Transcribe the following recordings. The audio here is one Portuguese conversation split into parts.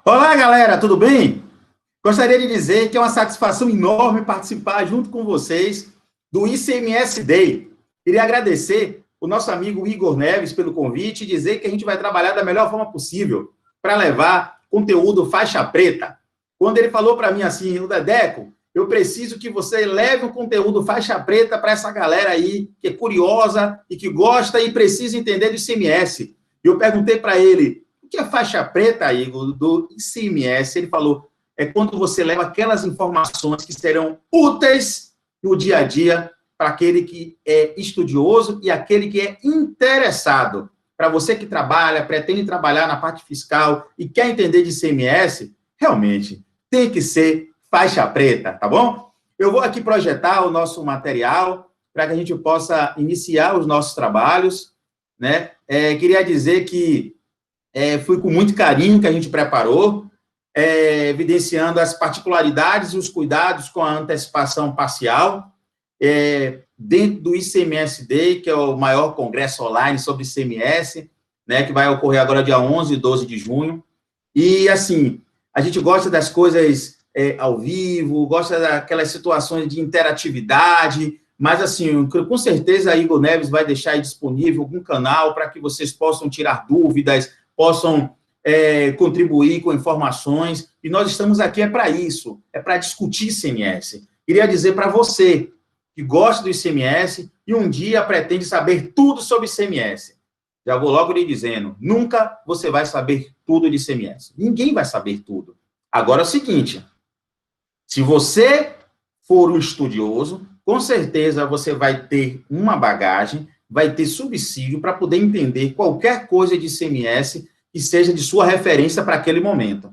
Olá, galera, tudo bem? Gostaria de dizer que é uma satisfação enorme participar junto com vocês do ICMS Day. Queria agradecer o nosso amigo Igor Neves pelo convite e dizer que a gente vai trabalhar da melhor forma possível para levar conteúdo faixa preta. Quando ele falou para mim assim, o Dedeco, eu preciso que você leve um conteúdo faixa preta para essa galera aí que é curiosa e que gosta e precisa entender do ICMS. E eu perguntei para ele, o que é faixa preta, Igor, do ICMS? Ele falou, é quando você leva aquelas informações que serão úteis no dia a dia para aquele que é estudioso e aquele que é interessado. Para você que trabalha, pretende trabalhar na parte fiscal e quer entender de ICMS, realmente tem que ser faixa preta, tá bom? Eu vou aqui projetar o nosso material para que a gente possa iniciar os nossos trabalhos, né? Queria dizer que foi com muito carinho que a gente preparou, evidenciando as particularidades e os cuidados com a antecipação parcial, dentro do ICMS Day, que é o maior congresso online sobre ICMS, né, que vai ocorrer agora dia 11 e 12 de junho. E, assim, a gente gosta das coisas ao vivo, gosta daquelas situações de interatividade, mas, assim, com certeza a Igor Neves vai deixar aí disponível algum canal para que vocês possam tirar dúvidas, possam contribuir com informações, e nós estamos aqui para isso, para discutir ICMS. Queria dizer para você que gosta do ICMS e um dia pretende saber tudo sobre ICMS. Já vou logo lhe dizendo, nunca você vai saber tudo de ICMS. Ninguém vai saber tudo. Agora é o seguinte, se você for um estudioso, com certeza você vai ter uma bagagem, vai ter subsídio para poder entender qualquer coisa de ICMS que seja de sua referência para aquele momento.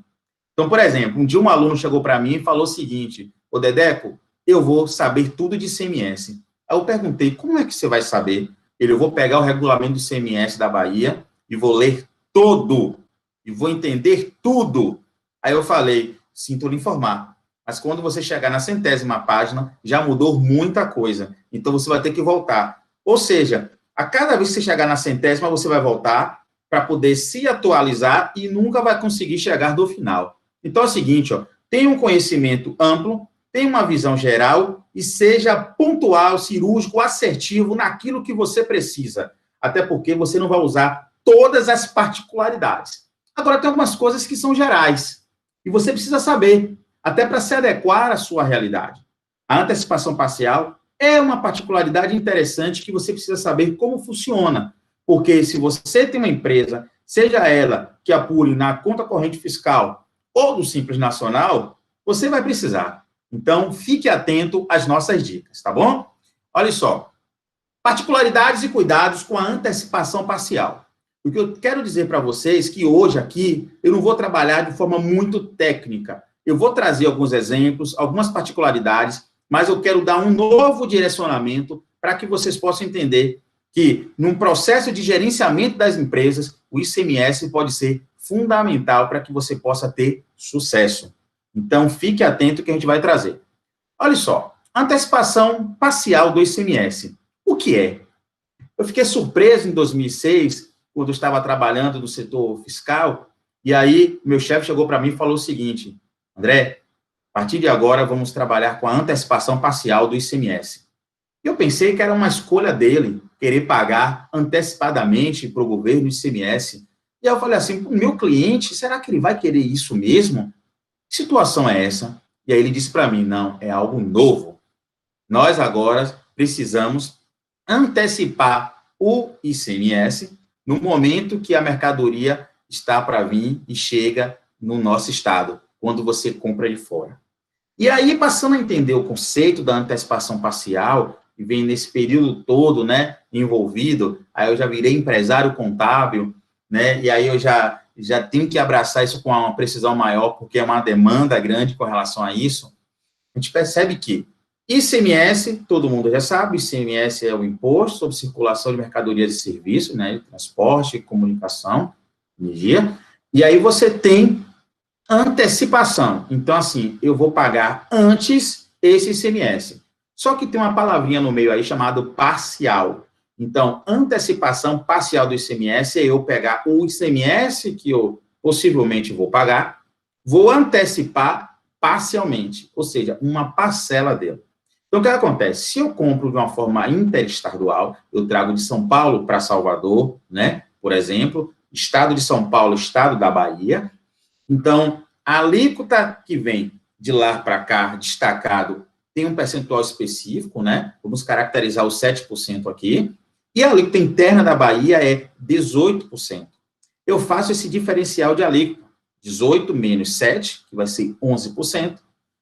Então, por exemplo, um dia um aluno chegou para mim e falou o seguinte, ô Dedeco, eu vou saber tudo de ICMS. Aí eu perguntei, como é que você vai saber? Eu vou pegar o regulamento do ICMS da Bahia e vou ler todo, e vou entender tudo. Aí eu falei, sinto lhe informar, mas quando você chegar na 100ª página, já mudou muita coisa, então você vai ter que voltar. Ou seja, a cada vez que você chegar na 100ª, você vai voltar para poder se atualizar e nunca vai conseguir chegar do final. Então é o seguinte, tenha um conhecimento amplo, tenha uma visão geral e seja pontual, cirúrgico, assertivo naquilo que você precisa. Até porque você não vai usar todas as particularidades. Agora, tem algumas coisas que são gerais e você precisa saber, até para se adequar à sua realidade. A antecipação parcial é uma particularidade interessante que você precisa saber como funciona. Porque se você tem uma empresa, seja ela que apure na conta corrente fiscal ou do Simples Nacional, você vai precisar. Então, fique atento às nossas dicas, tá bom? Olha só, particularidades e cuidados com a antecipação parcial. O que eu quero dizer para vocês é que hoje aqui eu não vou trabalhar de forma muito técnica. Eu vou trazer alguns exemplos, algumas particularidades, mas eu quero dar um novo direcionamento para que vocês possam entender que, num processo de gerenciamento das empresas, o ICMS pode ser fundamental para que você possa ter sucesso. Então, fique atento que a gente vai trazer. Olha só, antecipação parcial do ICMS. O que é? Eu fiquei surpreso em 2006, quando eu estava trabalhando no setor fiscal, e aí meu chefe chegou para mim e falou o seguinte, André, a partir de agora vamos trabalhar com a antecipação parcial do ICMS. Eu pensei que era uma escolha dele, querer pagar antecipadamente para o governo ICMS. E aí eu falei assim, o meu cliente, será que ele vai querer isso mesmo? Que situação é essa? E aí ele disse para mim, não, é algo novo. Nós agora precisamos antecipar o ICMS no momento que a mercadoria está para vir e chega no nosso estado, quando você compra de fora. E aí, passando a entender o conceito da antecipação parcial, e vem nesse período todo, né, envolvido, aí eu já virei empresário contábil, né, e aí eu já tenho que abraçar isso com uma precisão maior, porque é uma demanda grande com relação a isso. A gente percebe que ICMS, todo mundo já sabe, ICMS é o Imposto sobre Circulação de Mercadorias e Serviços, né, transporte, comunicação, energia, e aí você tem antecipação. Então, assim, eu vou pagar antes esse ICMS. Só que tem uma palavrinha no meio aí chamado parcial. Então, antecipação parcial do ICMS é eu pegar o ICMS que eu possivelmente vou pagar vou antecipar parcialmente, ou seja, uma parcela dele. Então, o que acontece? Se eu compro de uma forma interestadual, eu trago de São Paulo para Salvador, né? Por exemplo, estado de São Paulo, estado da Bahia. Então, a alíquota que vem de lá para cá, destacado, tem um percentual específico, né? Vamos caracterizar os 7% aqui. E a alíquota interna da Bahia é 18%. Eu faço esse diferencial de alíquota, 18 menos 7, que vai ser 11%.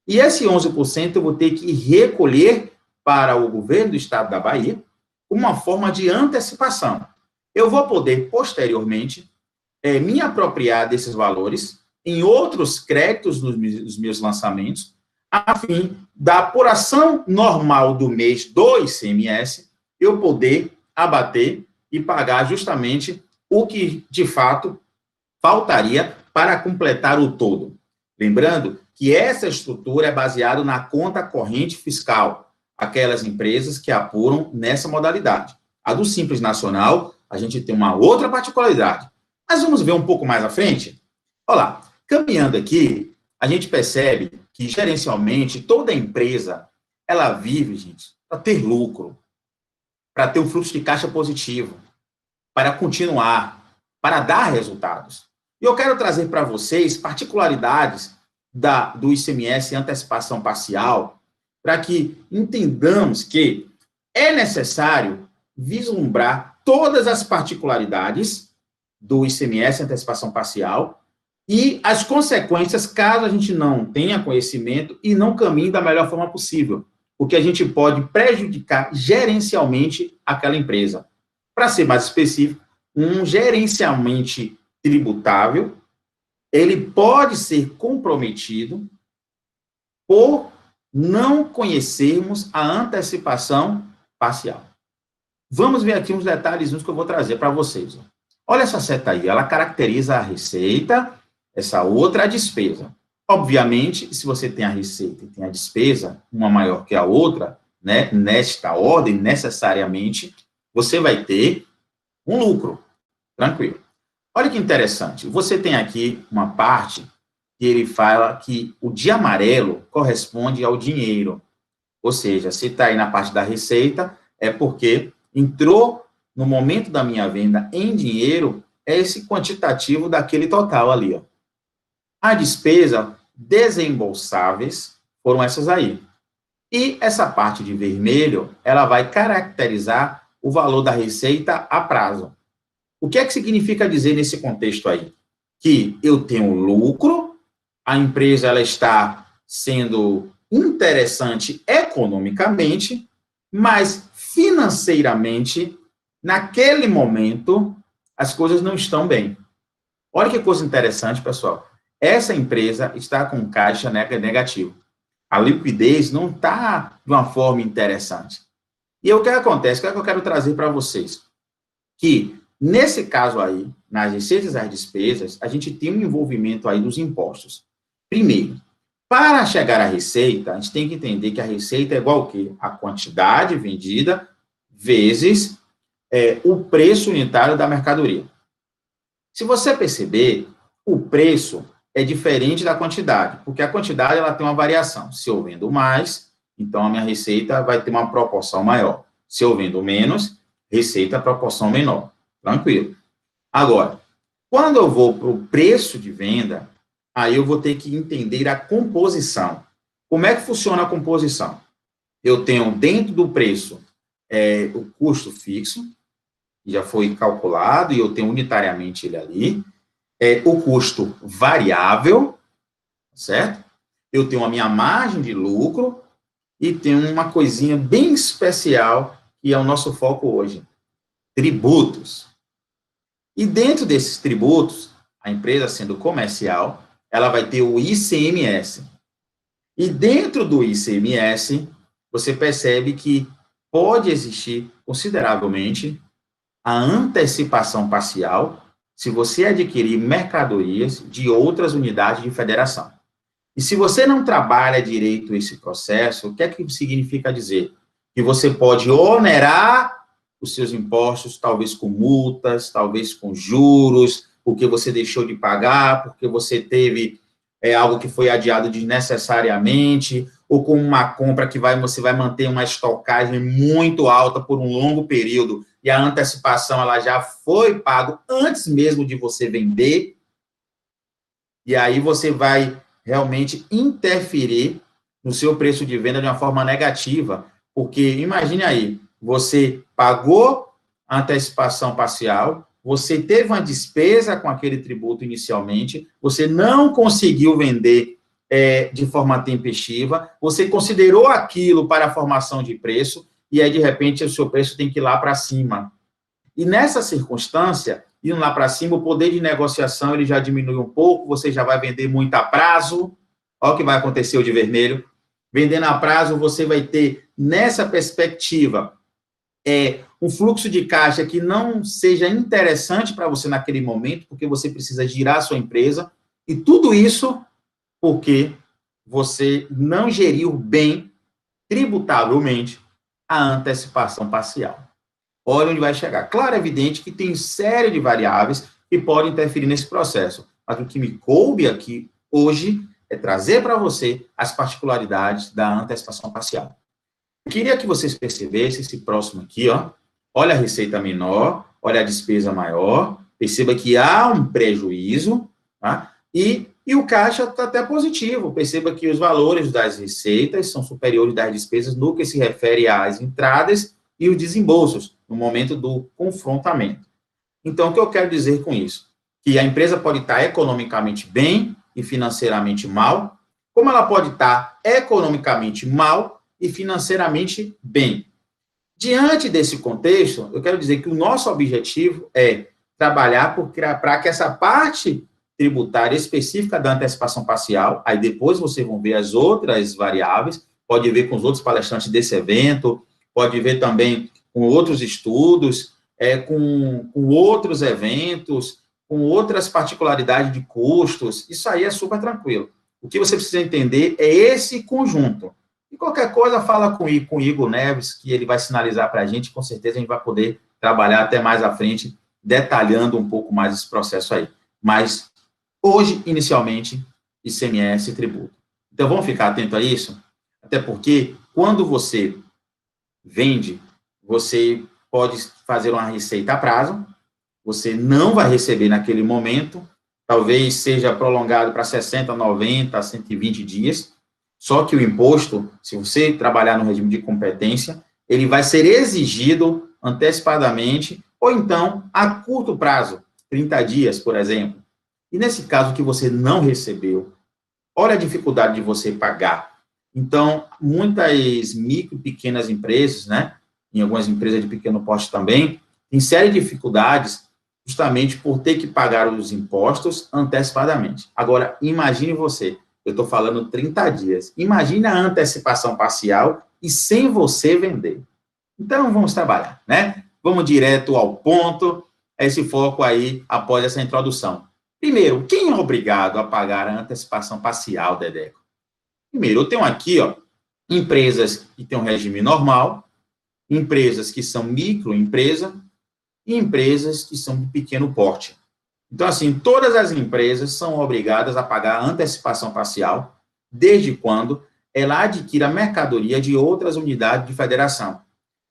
E esse 11% eu vou ter que recolher para o governo do estado da Bahia uma forma de antecipação. Eu vou poder, posteriormente, me apropriar desses valores em outros créditos nos meus lançamentos, a fim da apuração normal do mês do ICMS, eu poder abater e pagar justamente o que, de fato, faltaria para completar o todo. Lembrando que essa estrutura é baseada na conta corrente fiscal, aquelas empresas que apuram nessa modalidade. A do Simples Nacional, a gente tem uma outra particularidade. Mas vamos ver um pouco mais à frente? Olha lá, caminhando aqui, a gente percebe que, gerencialmente, toda empresa, ela vive, gente, para ter lucro, para ter um fluxo de caixa positivo, para continuar, para dar resultados. E eu quero trazer para vocês particularidades do ICMS antecipação parcial, para que entendamos que é necessário vislumbrar todas as particularidades do ICMS antecipação parcial e as consequências caso a gente não tenha conhecimento e não caminhe da melhor forma possível, porque a gente pode prejudicar gerencialmente aquela empresa. Para ser mais específico, um gerencialmente tributável, ele pode ser comprometido por não conhecermos a antecipação parcial. Vamos ver aqui uns detalhes que eu vou trazer para vocês. Olha essa seta aí, ela caracteriza a receita, essa outra a despesa. Obviamente, se você tem a receita e tem a despesa, uma maior que a outra, né, nesta ordem, necessariamente, você vai ter um lucro. Tranquilo. Olha que interessante. Você tem aqui uma parte que ele fala que o de amarelo corresponde ao dinheiro. Ou seja, se está aí na parte da receita, é porque entrou no momento da minha venda em dinheiro, é esse quantitativo daquele total ali. Ó. A despesa, desembolsáveis, foram essas aí. E essa parte de vermelho, ela vai caracterizar o valor da receita a prazo. O que é que significa dizer nesse contexto aí? Que eu tenho lucro, a empresa ela está sendo interessante economicamente, mas financeiramente, naquele momento, as coisas não estão bem. Olha que coisa interessante, pessoal. Essa empresa está com caixa negativo. A liquidez não está de uma forma interessante. E o que acontece? O que é que eu quero trazer para vocês? Que nesse caso aí, nas receitas e as despesas, a gente tem um envolvimento aí dos impostos. Primeiro, para chegar à receita, a gente tem que entender que a receita é igual ao quê? A quantidade vendida vezes o preço unitário da mercadoria. Se você perceber, o preço é diferente da quantidade, porque a quantidade ela tem uma variação. Se eu vendo mais, então a minha receita vai ter uma proporção maior. Se eu vendo menos, receita proporção menor. Tranquilo. Agora, quando eu vou para o preço de venda, aí eu vou ter que entender a composição. Como é que funciona a composição? Eu tenho dentro do preço o custo fixo, que já foi calculado, e eu tenho unitariamente ele ali. O custo variável, certo? Eu tenho a minha margem de lucro e tenho uma coisinha bem especial, que é o nosso foco hoje, tributos. E dentro desses tributos, a empresa sendo comercial, ela vai ter o ICMS. E dentro do ICMS, você percebe que pode existir consideravelmente a antecipação parcial se você adquirir mercadorias de outras unidades de federação. E se você não trabalha direito esse processo, o que é que significa dizer? Que você pode onerar os seus impostos, talvez com multas, talvez com juros, porque você deixou de pagar, porque você teve é algo que foi adiado desnecessariamente, ou com uma compra que você vai manter uma estocagem muito alta por um longo período, e a antecipação ela já foi pago antes mesmo de você vender, e aí você vai realmente interferir no seu preço de venda de uma forma negativa, porque imagine aí, você pagou a antecipação parcial, você teve uma despesa com aquele tributo inicialmente, você não conseguiu vender de forma tempestiva, você considerou aquilo para a formação de preço, e aí, de repente, o seu preço tem que ir lá para cima. E nessa circunstância, indo lá para cima, o poder de negociação ele já diminui um pouco, você já vai vender muito a prazo, olha o que vai acontecer o de vermelho, vendendo a prazo, você vai ter, nessa perspectiva, um fluxo de caixa que não seja interessante para você naquele momento, porque você precisa girar a sua empresa, e tudo isso porque você não geriu bem, tributavelmente, a antecipação parcial. Olha onde vai chegar. Claro, é evidente que tem série de variáveis que podem interferir nesse processo, mas o que me coube aqui hoje é trazer para você as particularidades da antecipação parcial. Eu queria que vocês percebessem esse próximo aqui, ó. Olha a receita menor, olha a despesa maior, perceba que há um prejuízo, tá? E o caixa está até positivo, perceba que os valores das receitas são superiores das despesas no que se refere às entradas e os desembolsos, no momento do confrontamento. Então, o que eu quero dizer com isso? Que a empresa pode estar economicamente bem e financeiramente mal, como ela pode estar economicamente mal e financeiramente bem. Diante desse contexto, eu quero dizer que o nosso objetivo é trabalhar para que essa parte tributária específica da antecipação parcial, aí depois vocês vão ver as outras variáveis, pode ver com os outros palestrantes desse evento, pode ver também com outros estudos, com outros eventos, com outras particularidades de custos, isso aí é super tranquilo. O que você precisa entender é esse conjunto. E qualquer coisa, fala com o Igor Neves, que ele vai sinalizar para a gente, com certeza a gente vai poder trabalhar até mais à frente, detalhando um pouco mais esse processo aí. Mas, hoje, inicialmente, ICMS e tributo. Então, vamos ficar atento a isso? Até porque, quando você vende, você pode fazer uma receita a prazo, você não vai receber naquele momento, talvez seja prolongado para 60, 90, 120 dias, só que o imposto, se você trabalhar no regime de competência, ele vai ser exigido antecipadamente, ou então a curto prazo, 30 dias, por exemplo. E nesse caso que você não recebeu, olha a dificuldade de você pagar. Então, muitas micro e pequenas empresas, né, em algumas empresas de pequeno porte também, têm série de dificuldades justamente por ter que pagar os impostos antecipadamente. Agora, imagine você, eu estou falando 30 dias, imagine a antecipação parcial e sem você vender. Então, vamos trabalhar, né? Vamos direto ao ponto, esse foco aí após essa introdução. Primeiro, quem é obrigado a pagar a antecipação parcial, Dedeco? Primeiro, eu tenho aqui, ó, empresas que têm um regime normal, empresas que são microempresa e empresas que são de pequeno porte. Então, assim, todas as empresas são obrigadas a pagar a antecipação parcial, desde quando ela adquira mercadoria de outras unidades de federação.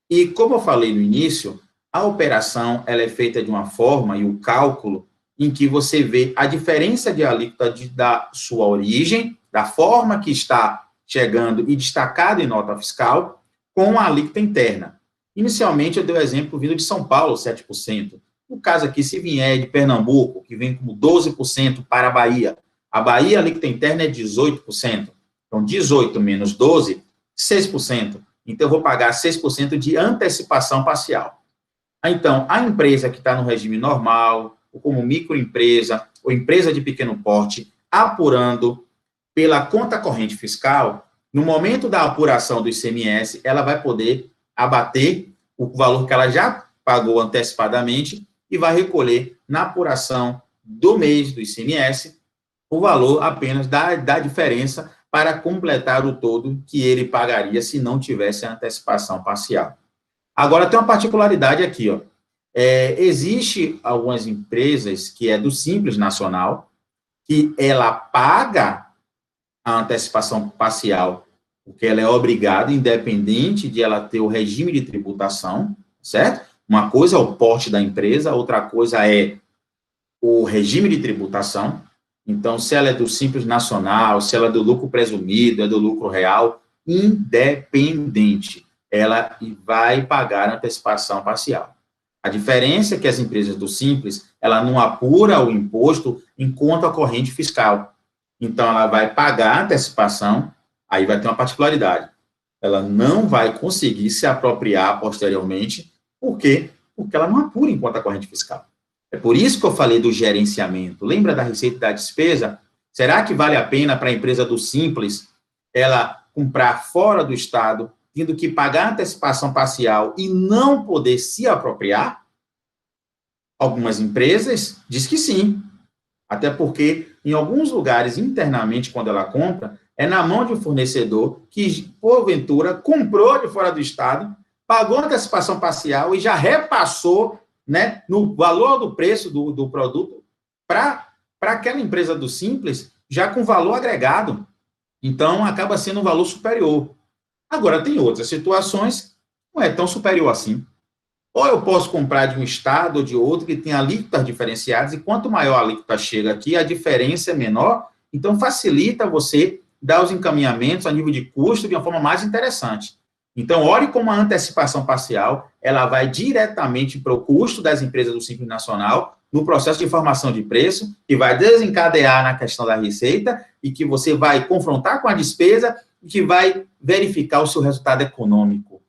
E, como eu falei no início, a operação ela é feita de uma forma, e o cálculo, em que você vê a diferença de alíquota da sua origem, da forma que está chegando e destacado em nota fiscal, com a alíquota interna. Inicialmente, eu dei o exemplo vindo de São Paulo, 7%. No caso aqui, se vier de Pernambuco, que vem como 12% para a Bahia, a alíquota interna é 18%. Então, 18 menos 12, 6%. Então, eu vou pagar 6% de antecipação parcial. Então, a empresa que está no regime normal, ou como microempresa, ou empresa de pequeno porte, apurando pela conta corrente fiscal, no momento da apuração do ICMS, ela vai poder abater o valor que ela já pagou antecipadamente e vai recolher na apuração do mês do ICMS o valor apenas da diferença para completar o todo que ele pagaria se não tivesse a antecipação parcial. Agora, tem uma particularidade aqui, ó. Existe algumas empresas que é do Simples Nacional, que ela paga a antecipação parcial, porque ela é obrigada, independente de ela ter o regime de tributação, certo? Uma coisa é o porte da empresa, outra coisa é o regime de tributação. Então, se ela é do Simples Nacional, se ela é do lucro presumido, é do lucro real, independente, ela vai pagar a antecipação parcial. A diferença é que as empresas do Simples, ela não apura o imposto em conta corrente fiscal. Então, ela vai pagar a antecipação, aí vai ter uma particularidade. Ela não vai conseguir se apropriar posteriormente, por quê? Porque ela não apura em conta corrente fiscal. É por isso que eu falei do gerenciamento. Lembra da receita e da despesa? Será que vale a pena para a empresa do Simples ela comprar fora do Estado, tendo que pagar antecipação parcial e não poder se apropriar? Algumas empresas diz que sim. Até porque, em alguns lugares, internamente, quando ela compra, é na mão de um fornecedor que, porventura, comprou de fora do Estado, pagou antecipação parcial e já repassou, né, no valor do preço do produto para aquela empresa do Simples, já com valor agregado. Então, acaba sendo um valor superior. Agora, tem outras situações, não é tão superior assim. Ou eu posso comprar de um estado ou de outro que tem alíquotas diferenciadas, e quanto maior a alíquota chega aqui, a diferença é menor, então facilita você dar os encaminhamentos a nível de custo de uma forma mais interessante. Então, olhe como a antecipação parcial, ela vai diretamente para o custo das empresas do Simples Nacional, no processo de formação de preço, que vai desencadear na questão da receita, e que você vai confrontar com a despesa, e que vai verificar o seu resultado econômico.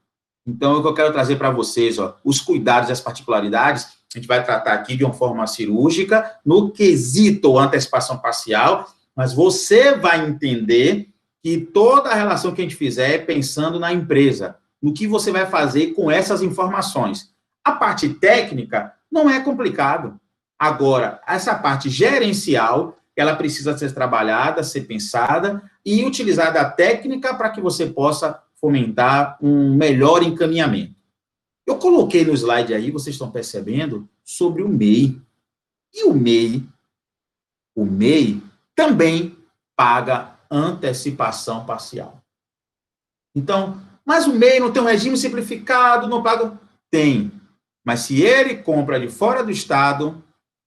Então, o que eu quero trazer para vocês, ó, os cuidados e as particularidades, a gente vai tratar aqui de uma forma cirúrgica, no quesito antecipação parcial, mas você vai entender que toda a relação que a gente fizer é pensando na empresa, no que você vai fazer com essas informações. A parte técnica não é complicado. Agora, essa parte gerencial, ela precisa ser trabalhada, ser pensada e utilizada a técnica para que você possa fomentar um melhor encaminhamento. Eu coloquei no slide aí, vocês estão percebendo, sobre o MEI. E o MEI também paga antecipação parcial. Então, mas o MEI não tem um regime simplificado, não paga? Tem. Mas se ele compra de fora do Estado,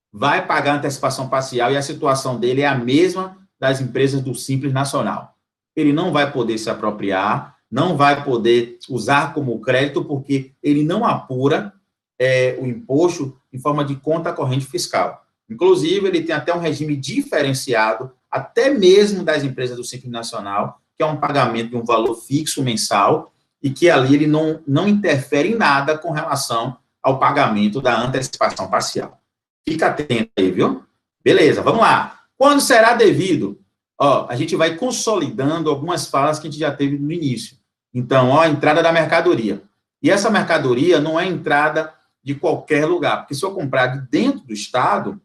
vai pagar antecipação parcial e a situação dele é a mesma das empresas do Simples Nacional. Ele não vai poder se apropriar, não vai poder usar como crédito, porque ele não apura o imposto em forma de conta corrente fiscal. Inclusive, ele tem até um regime diferenciado, até mesmo das empresas do Simples Nacional, que é um pagamento de um valor fixo mensal, e que ali ele não interfere em nada com relação ao pagamento da antecipação parcial. Fica atento aí, viu? Beleza, vamos lá. Quando será devido? Ó, a gente vai consolidando algumas falas que a gente já teve no início. Então, ó, a entrada da mercadoria. E essa mercadoria não é entrada de qualquer lugar, porque se eu comprar de dentro do Estado,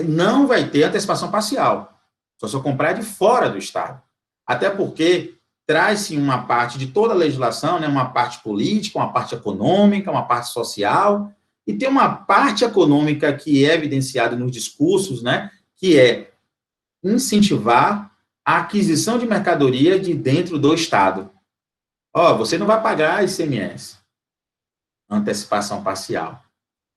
não vai ter antecipação parcial. Só se eu comprar de fora do Estado. Até porque traz-se uma parte de toda a legislação, né, uma parte política, uma parte econômica, uma parte social, e tem uma parte econômica que é evidenciada nos discursos, né, que é incentivar a aquisição de mercadoria de dentro do Estado. Ó, você não vai pagar ICMS, antecipação parcial.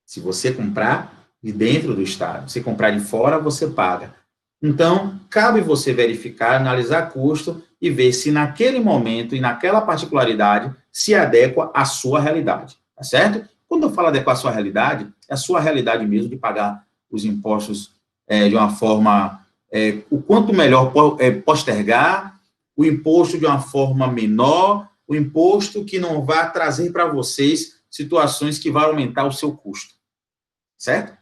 Se você comprar de dentro do Estado, se comprar de fora, você paga. Então, cabe você verificar, analisar custo e ver se naquele momento e naquela particularidade se adequa à sua realidade, tá certo? Quando eu falo adequar à sua realidade, é a sua realidade mesmo de pagar os impostos de uma forma, o quanto melhor postergar, o imposto de uma forma menor, o imposto que não vai trazer para vocês situações que vão aumentar o seu custo, certo?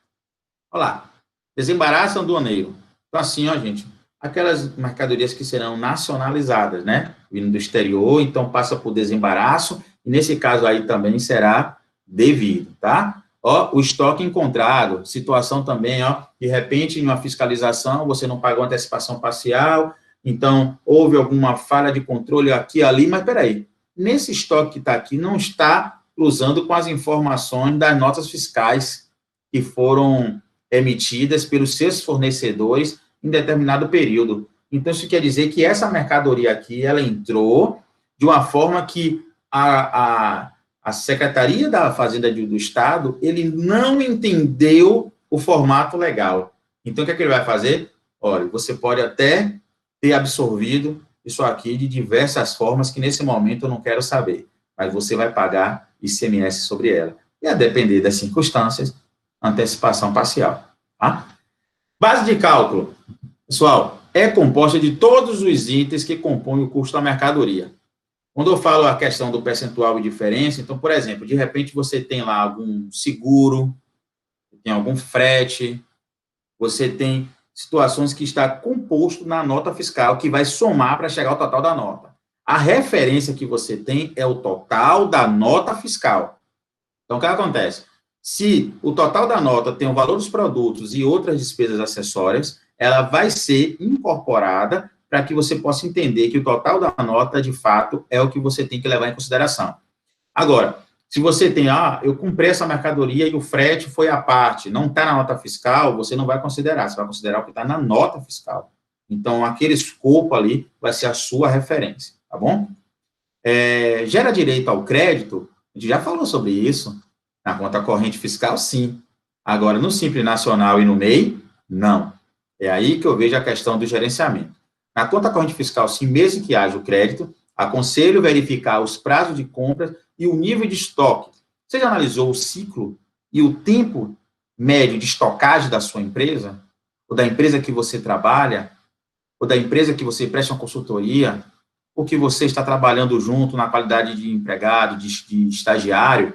Olha lá, desembaraço aduaneiro. Então, assim, ó, gente, aquelas mercadorias que serão nacionalizadas, né? Vindo do exterior, então passa por desembaraço, e nesse caso aí também será devido, tá? Ó, o estoque encontrado, situação também, ó, de repente, em uma fiscalização, você não pagou antecipação parcial, então houve alguma falha de controle aqui e ali, mas peraí, nesse estoque que está aqui, não está cruzando com as informações das notas fiscais que foram emitidas pelos seus fornecedores em determinado período. Então, isso quer dizer que essa mercadoria aqui, ela entrou de uma forma que a Secretaria da Fazenda do Estado, ele não entendeu o formato legal. Então, o que é que ele vai fazer? Olha, você pode até ter absorvido isso aqui de diversas formas que, nesse momento, eu não quero saber, mas você vai pagar ICMS sobre ela. E, a depender das circunstâncias, antecipação parcial. Tá? Base de cálculo, pessoal, é composta de todos os itens que compõem o custo da mercadoria. Quando eu falo a questão do percentual e diferença, então, por exemplo, de repente você tem lá algum seguro, tem algum frete, você tem situações que está composto na nota fiscal, que vai somar para chegar ao total da nota. A referência que você tem é o total da nota fiscal. Então, o que acontece? Se o total da nota tem o valor dos produtos e outras despesas acessórias, ela vai ser incorporada para que você possa entender que o total da nota, de fato, é o que você tem que levar em consideração. Agora, se você tem, eu comprei essa mercadoria e o frete foi à parte, não está na nota fiscal, você não vai considerar, você vai considerar o que está na nota fiscal. Então, aquele escopo ali vai ser a sua referência, tá bom? Gera direito ao crédito, a gente já falou sobre isso, na conta corrente fiscal, sim. Agora, no Simples Nacional e no MEI, não. É aí que eu vejo a questão do gerenciamento. Na conta corrente fiscal, sim, mesmo que haja o crédito, aconselho verificar os prazos de compra e o nível de estoque. Você já analisou o ciclo e o tempo médio de estocagem da sua empresa? Ou da empresa que você trabalha? Ou da empresa que você presta uma consultoria? Ou que você está trabalhando junto na qualidade de empregado, de estagiário?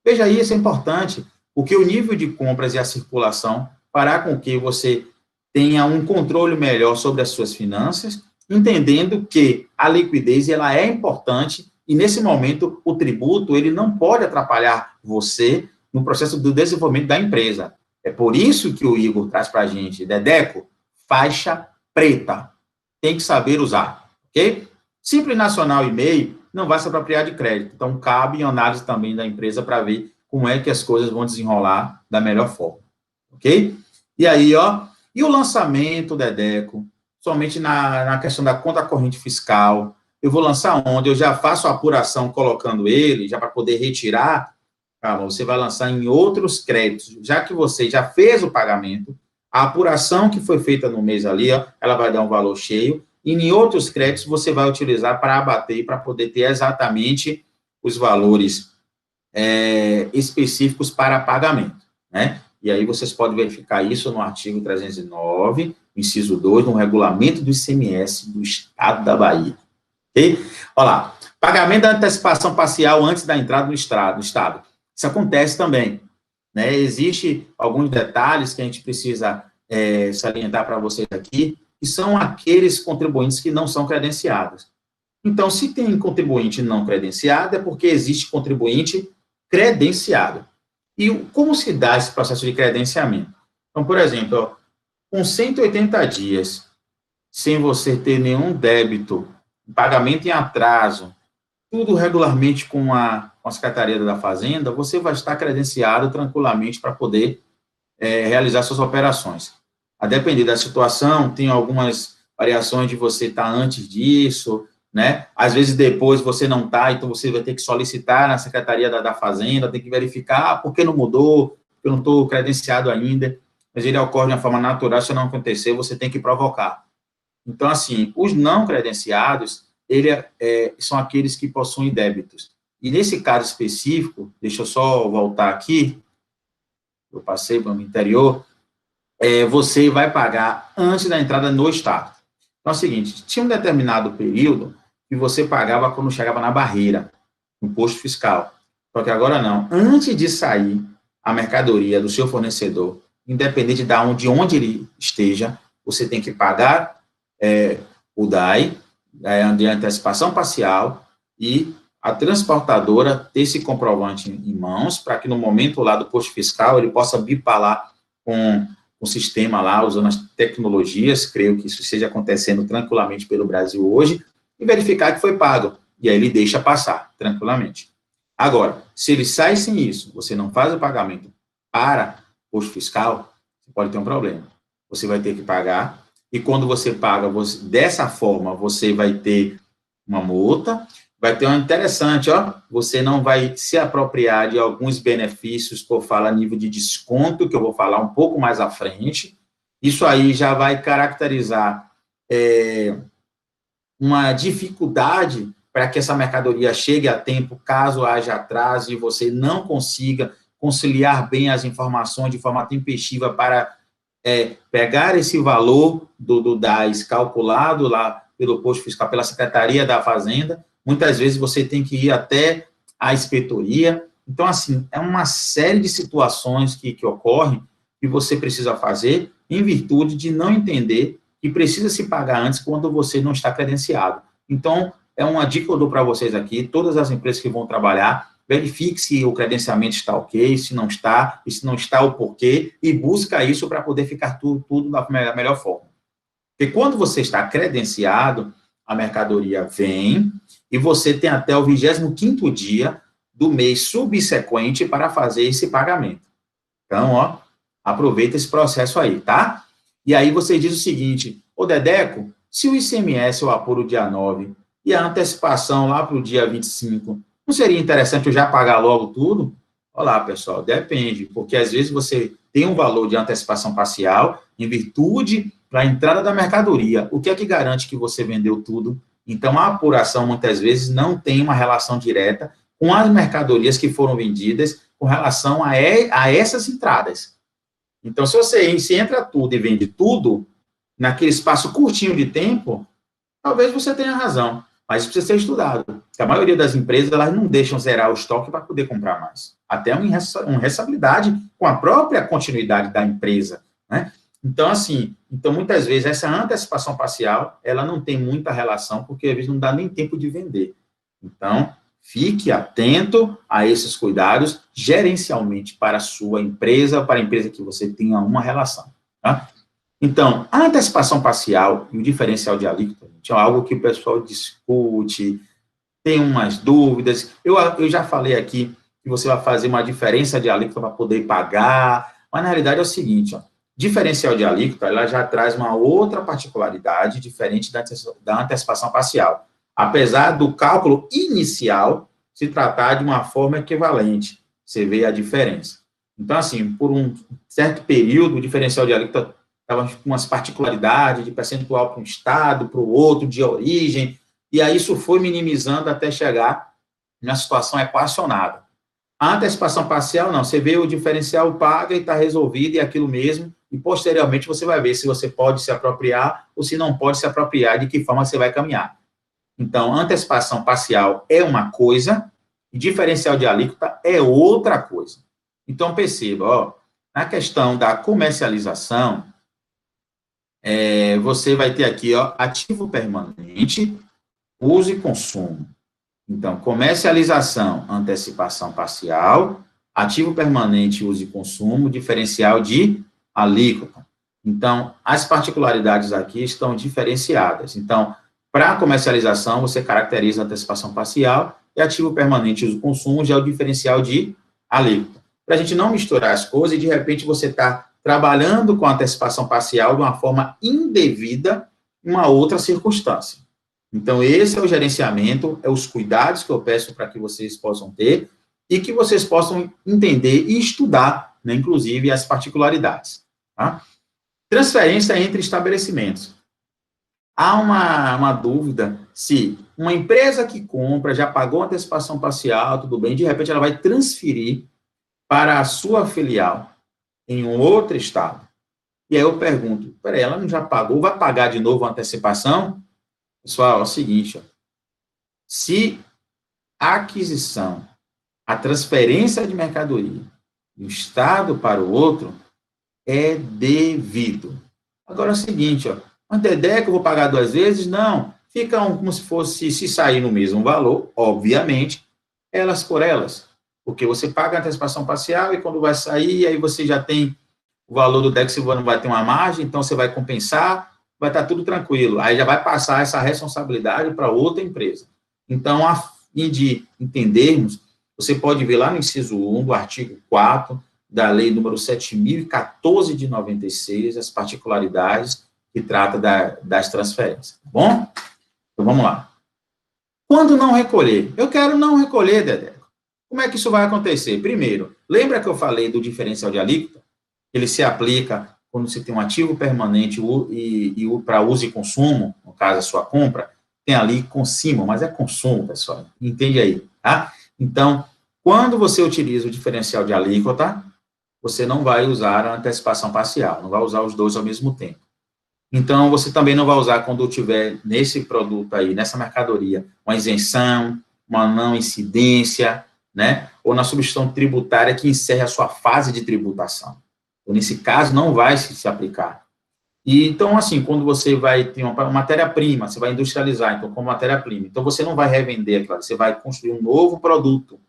Veja isso, é importante, porque o nível de compras e a circulação fará com que você tenha um controle melhor sobre as suas finanças, entendendo que a liquidez ela é importante e, nesse momento, o tributo ele não pode atrapalhar você no processo do desenvolvimento da empresa. É por isso que o Igor traz para a gente, Dedeco, faixa preta. Tem que saber usar, ok? Simples Nacional e MEI não vai se apropriar de crédito. Então, cabe análise também da empresa para ver como é que as coisas vão desenrolar da melhor forma, ok? E aí, e o lançamento, Dedeco, somente na questão da conta corrente fiscal, eu vou lançar onde? Eu já faço a apuração colocando ele, já para poder retirar, calma, você vai lançar em outros créditos, já que você já fez o pagamento, a apuração que foi feita no mês ali, ela vai dar um valor cheio, e em outros créditos você vai utilizar para abater, para poder ter exatamente os valores específicos para pagamento, né? E aí vocês podem verificar isso no artigo 309, inciso 2, no regulamento do ICMS do Estado da Bahia. Ok? Olha lá, pagamento da antecipação parcial antes da entrada no Estado. Isso acontece também, né? Existem alguns detalhes que a gente precisa salientar para vocês aqui, que são aqueles contribuintes que não são credenciados. Então, se tem contribuinte não credenciado, é porque existe contribuinte credenciado. E como se dá esse processo de credenciamento? Então, por exemplo, com 180 dias, sem você ter nenhum débito, pagamento em atraso, tudo regularmente com a Secretaria da Fazenda, você vai estar credenciado tranquilamente para poder realizar suas operações. A depender da situação, tem algumas variações de você estar antes disso, né? Às vezes depois você não está, então você vai ter que solicitar na Secretaria da Fazenda, tem que verificar por que não mudou, eu não estou credenciado ainda, mas ele ocorre de uma forma natural, se não acontecer, você tem que provocar. Então, assim, os não credenciados, são aqueles que possuem débitos. E nesse caso específico, deixa eu só voltar aqui, eu passei para o interior, você vai pagar antes da entrada no Estado. Então, é o seguinte, tinha um determinado período que você pagava quando chegava na barreira, no posto fiscal. Só que agora não. Antes de sair a mercadoria do seu fornecedor, independente de onde ele esteja, você tem que pagar o DAI, de antecipação parcial, e a transportadora ter esse comprovante em mãos, para que no momento lá do posto fiscal ele possa bipar lá com o sistema lá, usando as tecnologias, creio que isso esteja acontecendo tranquilamente pelo Brasil hoje, e verificar que foi pago. E aí ele deixa passar, tranquilamente. Agora, se ele sai sem isso, você não faz o pagamento para o posto fiscal, você pode ter um problema. Você vai ter que pagar e quando você paga dessa forma, você vai ter uma multa, vai ter uma interessante, ó, você não vai se apropriar de alguns benefícios que eu falo a nível de desconto, que eu vou falar um pouco mais à frente. Isso aí já vai caracterizar uma dificuldade para que essa mercadoria chegue a tempo, caso haja atraso e você não consiga conciliar bem as informações de forma tempestiva para pegar esse valor do DAS calculado lá pelo posto fiscal, pela Secretaria da Fazenda. Muitas vezes você tem que ir até a inspetoria. Então, assim, é uma série de situações que ocorrem que você precisa fazer em virtude de não entender que precisa se pagar antes quando você não está credenciado. Então, é uma dica que eu dou para vocês aqui, todas as empresas que vão trabalhar, verifique se o credenciamento está ok, se não está, e se não está, o porquê, e busca isso para poder ficar tudo da melhor forma. Porque quando você está credenciado, a mercadoria vem, e você tem até o 25º dia do mês subsequente para fazer esse pagamento. Então, ó, aproveita esse processo aí, tá? E aí você diz o seguinte, ô Dedeco, se o ICMS eu apuro dia 9 e a antecipação lá para o dia 25, não seria interessante eu já pagar logo tudo? Olá, pessoal, depende, porque às vezes você tem um valor de antecipação parcial em virtude da entrada da mercadoria. O que é que garante que você vendeu tudo? Então, a apuração, muitas vezes, não tem uma relação direta com as mercadorias que foram vendidas com relação a essas entradas. Então, se entra tudo e vende tudo, naquele espaço curtinho de tempo, talvez você tenha razão, mas isso precisa ser estudado. Porque a maioria das empresas, elas não deixam zerar o estoque para poder comprar mais. Até uma responsabilidade com a própria continuidade da empresa, né? Então, assim, muitas vezes, essa antecipação parcial, ela não tem muita relação, porque às vezes não dá nem tempo de vender. Então, fique atento a esses cuidados, gerencialmente, para a sua empresa, para a empresa que você tenha uma relação, tá? Então, a antecipação parcial e o diferencial de alíquota, gente, é algo que o pessoal discute, tem umas dúvidas. Eu já falei aqui que você vai fazer uma diferença de alíquota para poder pagar, mas na realidade é o seguinte, ó, diferencial de alíquota, ela já traz uma outra particularidade diferente da antecipação parcial. Apesar do cálculo inicial se tratar de uma forma equivalente, você vê a diferença. Então, assim, por um certo período, o diferencial de alíquota estava com umas particularidades de percentual para um estado, para o outro, de origem, e aí isso foi minimizando até chegar na situação equacionada. A antecipação parcial, não, você vê o diferencial, paga e está resolvido, e é aquilo mesmo, e posteriormente você vai ver se você pode se apropriar ou se não pode se apropriar, de que forma você vai caminhar. Então, antecipação parcial é uma coisa, e diferencial de alíquota é outra coisa. Então, perceba, ó, na questão da comercialização, você vai ter aqui, ó, ativo permanente, uso e consumo. Então, comercialização, antecipação parcial, ativo permanente, uso e consumo, diferencial de alíquota. Então, as particularidades aqui estão diferenciadas. Então, para a comercialização, você caracteriza a antecipação parcial e ativo permanente, uso e consumo, já é o diferencial de alíquota. Para a gente não misturar as coisas e, de repente, você está trabalhando com a antecipação parcial de uma forma indevida em uma outra circunstância. Então, esse é o gerenciamento, é os cuidados que eu peço para que vocês possam ter e que vocês possam entender e estudar, né, inclusive, as particularidades. Tá? Transferência entre estabelecimentos. Há uma dúvida se uma empresa que compra, já pagou antecipação parcial, tudo bem, de repente ela vai transferir para a sua filial em um outro estado. E aí eu pergunto, peraí, ela não já pagou, vai pagar de novo a antecipação? Pessoal, é o seguinte, ó, se a aquisição, a transferência de mercadoria de um estado para o outro é devido. Agora é o seguinte, ó, Dedeco, eu vou pagar 2 vezes? Não, fica como se fosse, se sair no mesmo valor, obviamente, elas por elas, porque você paga a antecipação parcial e quando vai sair, aí você já tem o valor do DEC, você não vai ter uma margem, então você vai compensar, vai estar tudo tranquilo. Aí já vai passar essa responsabilidade para outra empresa. Então, a fim de entendermos, você pode ver lá no inciso 1 do artigo 4 da lei número 7.014 de 96, as particularidades que trata das transferências, tá bom? Então, vamos lá. Quando não recolher? Eu quero não recolher, Dedeco. Como é que isso vai acontecer? Primeiro, lembra que eu falei do diferencial de alíquota? Ele se aplica quando você tem um ativo permanente e para uso e consumo, no caso, a sua compra, tem ali consumo, mas é consumo, pessoal. Entende aí, tá? Então, quando você utiliza o diferencial de alíquota, você não vai usar a antecipação parcial, não vai usar os dois ao mesmo tempo. Então, você também não vai usar quando tiver nesse produto aí, nessa mercadoria, uma isenção, uma não incidência, né? Ou na substituição tributária que encerre a sua fase de tributação. Então, nesse caso, não vai se aplicar. E, então, assim, quando você vai ter uma matéria-prima, você vai industrializar, então, como matéria-prima, então você não vai revender aquilo, você vai construir um novo produto.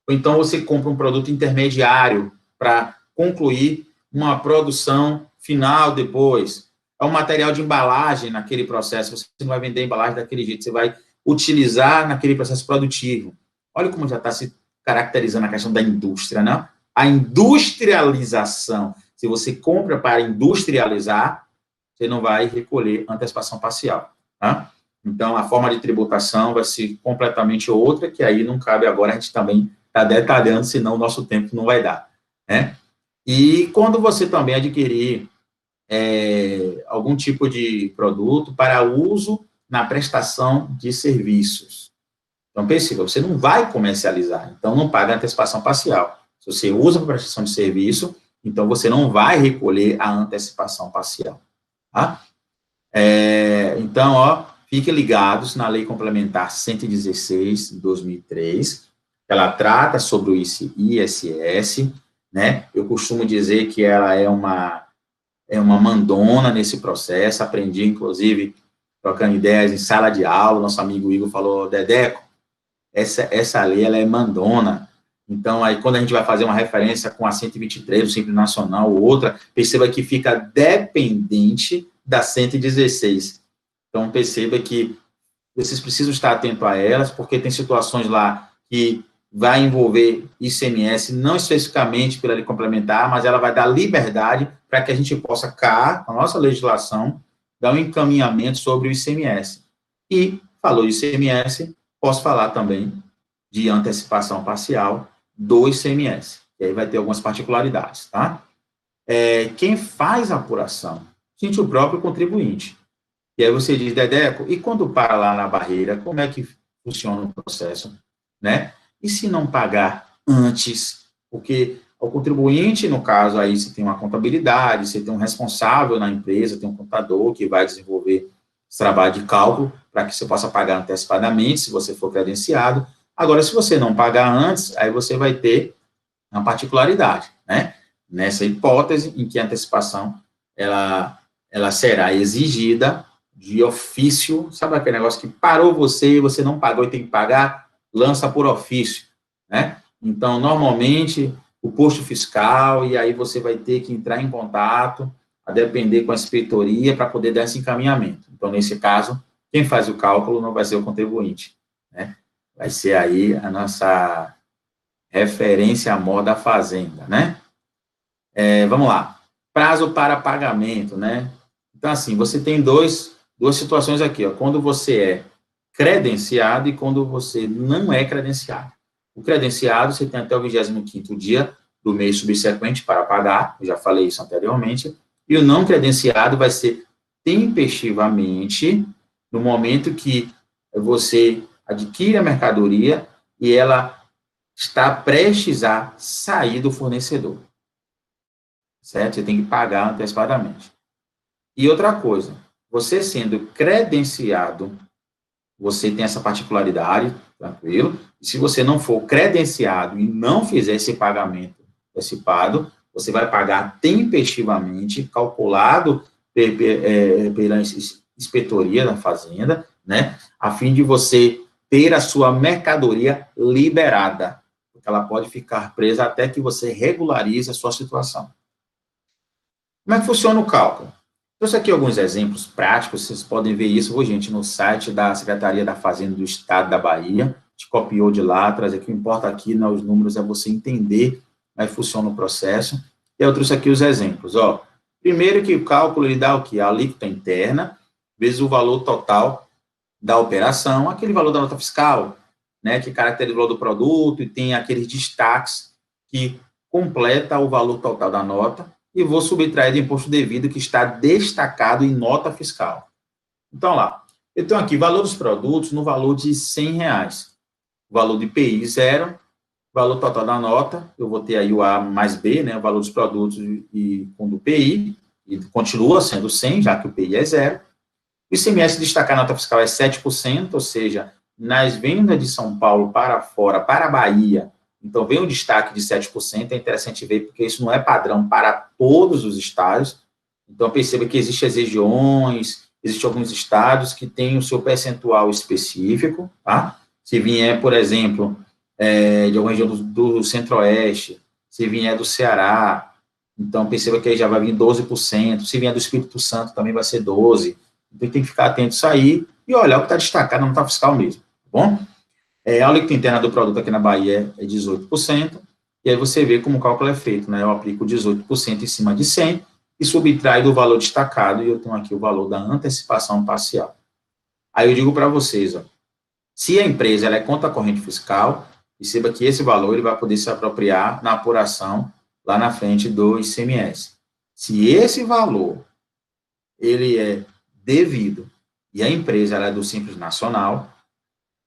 Ou então você compra um produto intermediário para concluir uma produção final depois. É um material de embalagem naquele processo, você não vai vender a embalagem daquele jeito, você vai utilizar naquele processo produtivo. Olha como já está se caracterizando a questão da indústria, né? A industrialização. Se você compra para industrializar, você não vai recolher antecipação parcial, tá? Então, a forma de tributação vai ser completamente outra, que aí não cabe agora, a gente também está detalhando, senão o nosso tempo não vai dar, né? E quando você também adquirir algum tipo de produto para uso na prestação de serviços. Então, perceba, você não vai comercializar, então não paga antecipação parcial. Se você usa para prestação de serviço, então você não vai recolher a antecipação parcial, tá? Então, ó, fiquem ligados na Lei Complementar 116, de 2003, ela trata sobre o ISS, né? Eu costumo dizer que ela é uma mandona nesse processo, aprendi, inclusive, trocando ideias em sala de aula, nosso amigo Igor falou, Dedeco, essa lei, ela é mandona. Então, aí, quando a gente vai fazer uma referência com a 123, o Simples Nacional, ou outra, perceba que fica dependente da 116. Então, perceba que vocês precisam estar atentos a elas, porque tem situações lá que vai envolver ICMS, não especificamente pela lei complementar, mas ela vai dar liberdade para que a gente possa, com a nossa legislação, dar um encaminhamento sobre o ICMS. E, falou de ICMS, posso falar também de antecipação parcial do ICMS. E aí vai ter algumas particularidades, tá? Quem faz a apuração? Gente, o próprio contribuinte. E aí você diz, Dedeco, e quando para lá na barreira, como é que funciona o processo, né? E se não pagar antes? Porque o contribuinte, no caso, aí você tem uma contabilidade, você tem um responsável na empresa, tem um contador que vai desenvolver esse trabalho de cálculo para que você possa pagar antecipadamente, se você for credenciado. Agora, se você não pagar antes, aí você vai ter uma particularidade, né? Nessa hipótese em que a antecipação, ela será exigida de ofício, sabe aquele negócio que parou você e você não pagou e tem que pagar? Lança por ofício, né? Então, normalmente, o posto fiscal, e aí você vai ter que entrar em contato, a depender com a inspetoria, para poder dar esse encaminhamento. Então, nesse caso, quem faz o cálculo não vai ser o contribuinte, né? Vai ser aí a nossa referência à moda da fazenda, né? Vamos lá. Prazo para pagamento, né? Então, assim, você tem duas situações aqui, ó. Quando você é credenciado e quando você não é credenciado. O credenciado, você tem até o 25º dia do mês subsequente para pagar, eu já falei isso anteriormente, e o não credenciado vai ser tempestivamente no momento que você adquire a mercadoria e ela está prestes a sair do fornecedor, certo? Você tem que pagar antecipadamente. E outra coisa, você sendo credenciado, você tem essa particularidade, tranquilo? E se você não for credenciado e não fizer esse pagamento antecipado, você vai pagar tempestivamente, calculado pela inspetoria da Fazenda, né? A fim de você ter a sua mercadoria liberada, porque ela pode ficar presa até que você regularize a sua situação. Como é que funciona o cálculo? Trouxe aqui alguns exemplos práticos, vocês podem ver isso, gente, no site da Secretaria da Fazenda do Estado da Bahia, a gente copiou de lá, trazer aqui, o que importa aqui, né, os números, é você entender como é que funciona o processo, e eu trouxe aqui os exemplos, ó, Primeiro que o cálculo, ele dá o quê? A alíquota interna, vezes o valor total da operação, aquele valor da nota fiscal, né, que caracteriza o valor do produto e tem aqueles destaques que completa o valor total da nota, e vou subtrair do imposto devido que está destacado em nota fiscal. Então, lá, eu tenho aqui valor dos produtos no valor de R$100. Valor de IPI, zero. Valor total da nota, eu vou ter aí o A mais B, né, o valor dos produtos e com do PI, e continua sendo 100, já que o PI é zero. O ICMS destacar a nota fiscal é 7%, ou seja, nas vendas de São Paulo para fora, para a Bahia, então vem um destaque de 7%, é interessante ver, porque isso não é padrão para todos os estados. Então, perceba que existem as regiões, existem alguns estados que têm o seu percentual específico, tá? Se vier, por exemplo, de alguma região do Centro-Oeste, se vier do Ceará, então perceba que aí já vai vir 12%, se vier do Espírito Santo também vai ser 12%, então tem que ficar atento a isso aí e olhar o que está destacado na nota fiscal mesmo, tá bom? A alíquota interna do produto aqui na Bahia é 18%, e aí você vê como o cálculo é feito, né? Eu aplico 18% em cima de 100 e subtrai do valor destacado, e eu tenho aqui o valor da antecipação parcial. Aí eu digo para vocês, ó, se a empresa ela é conta corrente fiscal, perceba que esse valor ele vai poder se apropriar na apuração lá na frente do ICMS. Se esse valor ele é devido e a empresa ela é do Simples Nacional,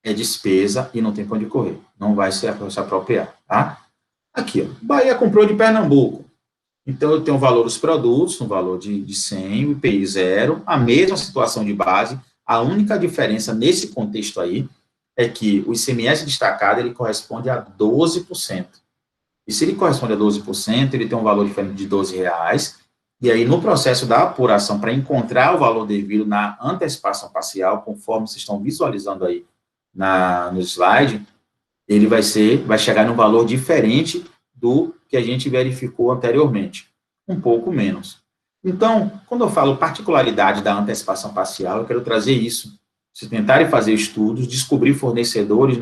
é despesa e não tem para onde correr. Não vai se apropriar, tá? Aqui, ó, Bahia comprou de Pernambuco. Então, eu tenho o valor dos produtos, no valor de 100, o IPI zero, a mesma situação de base. A única diferença nesse contexto aí é que o ICMS destacado, ele corresponde a 12%. E se ele corresponde a 12%, ele tem um valor diferente de R$12. E aí, no processo da apuração, para encontrar o valor devido na antecipação parcial, conforme vocês estão visualizando aí no slide, ele vai chegar num valor diferente do que a gente verificou anteriormente, um pouco menos. Então, quando eu falo particularidade da antecipação parcial, eu quero trazer isso. Se tentarem fazer estudos, descobrir fornecedores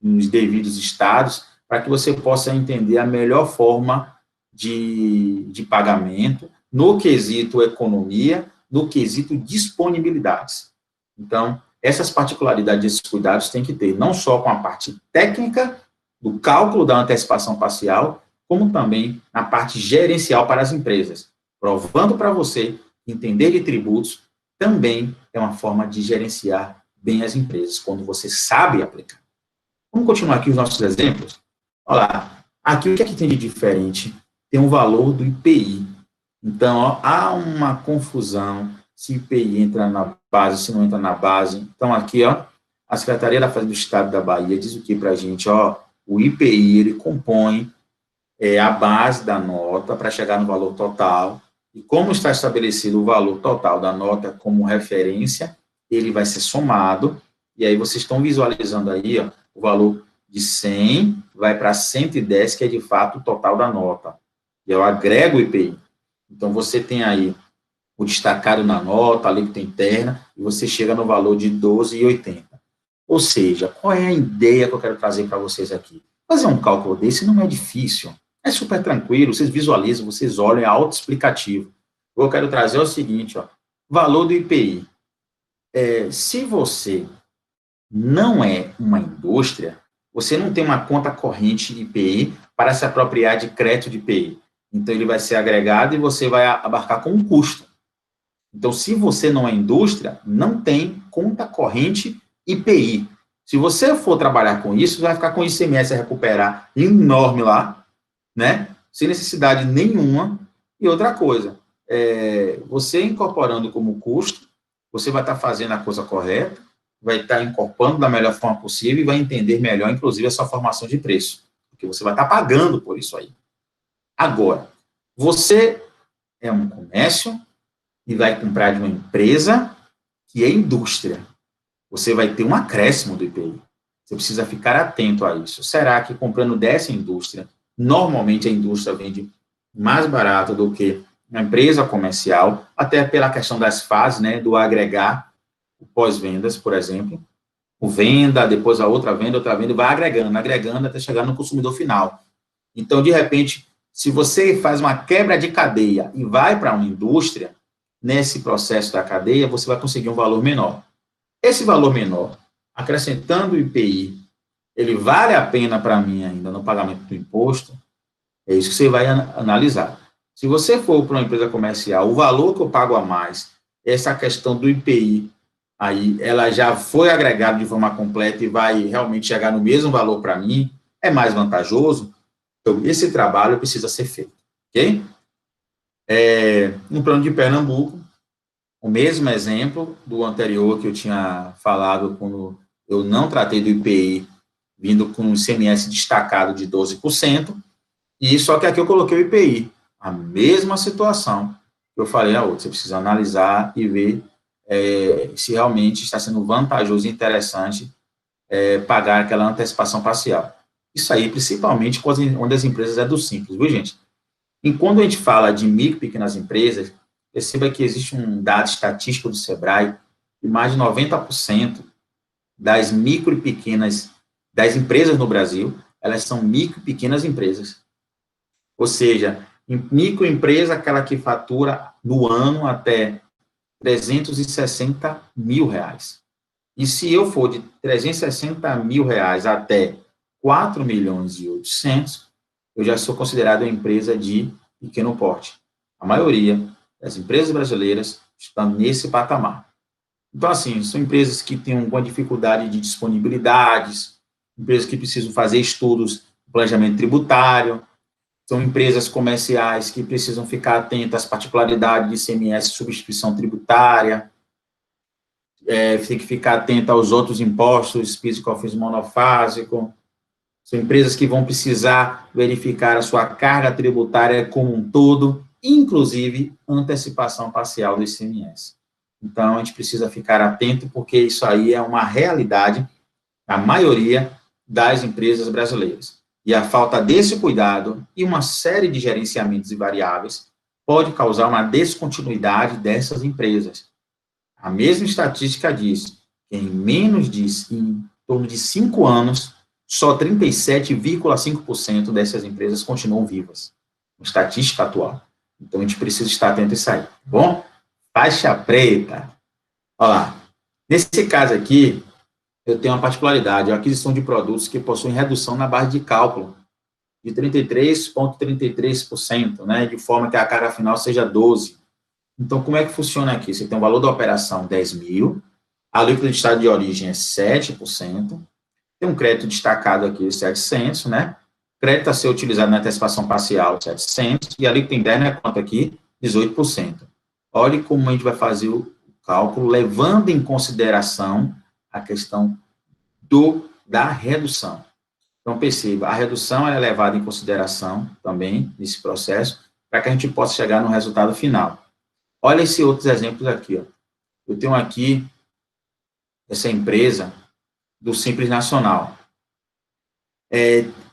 nos devidos estados, para que você possa entender a melhor forma de pagamento, no quesito economia, no quesito disponibilidades. Então, essas particularidades, esses cuidados tem que ter, não só com a parte técnica do cálculo da antecipação parcial, como também na parte gerencial para as empresas, provando para você que entender de tributos também é uma forma de gerenciar bem as empresas, quando você sabe aplicar. Vamos continuar aqui os nossos exemplos? Olha lá, aqui o que é que tem de diferente? Tem um valor do IPI. Então, ó, há uma confusão se IPI entra na base, se não entra na base. Então, aqui, ó, a Secretaria da Fazenda do Estado da Bahia diz o que para a gente? Ó, o IPI, ele compõe a base da nota para chegar no valor total, e como está estabelecido o valor total da nota como referência, ele vai ser somado, e aí vocês estão visualizando aí, ó, o valor de 100 vai para 110, que é de fato o total da nota. E eu agrego o IPI. Então, você tem aí o destacado na nota, a alíquota interna, e você chega no valor de 12,80. Ou seja, qual é a ideia que eu quero trazer para vocês aqui? Fazer um cálculo desse não é difícil, é super tranquilo, vocês visualizam, vocês olham, é autoexplicativo. O que eu quero trazer é o seguinte, ó, valor do IPI. Se você não é uma indústria, você não tem uma conta corrente de IPI para se apropriar de crédito de IPI. Então, ele vai ser agregado e você vai abarcar com um custo. Então, se você não é indústria, não tem conta corrente IPI. Se você for trabalhar com isso, vai ficar com o ICMS a recuperar enorme lá, né? Sem necessidade nenhuma. E outra coisa, você incorporando como custo, você vai estar fazendo a coisa correta, vai estar incorporando da melhor forma possível e vai entender melhor, inclusive, a sua formação de preço. Porque você vai estar pagando por isso aí. Agora, você é um comércio e vai comprar de uma empresa que é indústria. Você vai ter um acréscimo do IPI. Você precisa ficar atento a isso. Será que comprando dessa indústria, normalmente a indústria vende mais barato do que a empresa comercial, até pela questão das fases, né, do agregar, o pós-vendas, por exemplo, o venda, depois a outra venda, vai agregando até chegar no consumidor final. Então, de repente, se você faz uma quebra de cadeia e vai para uma indústria, nesse processo da cadeia, você vai conseguir um valor menor. Esse valor menor, acrescentando o IPI, ele vale a pena para mim ainda no pagamento do imposto? É isso que você vai analisar. Se você for para uma empresa comercial, o valor que eu pago a mais, essa questão do IPI, aí ela já foi agregada de forma completa e vai realmente chegar no mesmo valor para mim, é mais vantajoso. Então, esse trabalho precisa ser feito, ok? No plano de Pernambuco, o mesmo exemplo do anterior que eu tinha falado quando eu não tratei do IPI, vindo com um ICMS destacado de 12%, e só que aqui eu coloquei o IPI, a mesma situação que eu falei na outra. Você precisa analisar e ver se realmente está sendo vantajoso e interessante pagar aquela antecipação parcial. Isso aí, principalmente onde as empresas é do Simples, viu, gente? E quando a gente fala de micro e pequenas empresas, perceba que existe um dado estatístico do Sebrae que mais de 90% das micro e pequenas, das empresas no Brasil, elas são micro e pequenas empresas. Ou seja, microempresa, aquela que fatura no ano até 360 mil reais. E se eu for de 360 mil reais até 4 milhões e 800, eu já sou considerado uma empresa de pequeno porte. A maioria das empresas brasileiras estão nesse patamar. Então, assim, são empresas que têm alguma dificuldade de disponibilidades, empresas que precisam fazer estudos de planejamento tributário, são empresas comerciais que precisam ficar atentas às particularidades de ICMS e substituição tributária, tem que ficar atento aos outros impostos, PIS e COFINS monofásico, são empresas que vão precisar verificar a sua carga tributária como um todo, inclusive antecipação parcial do ICMS. Então, a gente precisa ficar atento, porque isso aí é uma realidade da maioria das empresas brasileiras. E a falta desse cuidado e uma série de gerenciamentos e variáveis pode causar uma descontinuidade dessas empresas. A mesma estatística diz que em torno de 5 anos, só 37,5% dessas empresas continuam vivas. Estatística atual. Então, a gente precisa estar atento a isso aí, tá bom? Faixa preta. Olha lá. Nesse caso aqui, eu tenho uma particularidade, a aquisição de produtos que possuem redução na base de cálculo de 33,33%, né, de forma que a carga final seja 12. Então, como é que funciona aqui? Você tem o valor da operação 10 mil, a alíquota de estado de origem é 7%, tem um crédito destacado aqui de 700, né, crédito a ser utilizado na antecipação parcial 700, e a alíquota interna é quanto aqui? 18%. Olhe como a gente vai fazer o cálculo, levando em consideração a questão da redução. Então, perceba, a redução é levada em consideração também nesse processo, para que a gente possa chegar no resultado final. Olha esses outros exemplos aqui. Ó. Eu tenho aqui essa empresa do Simples Nacional.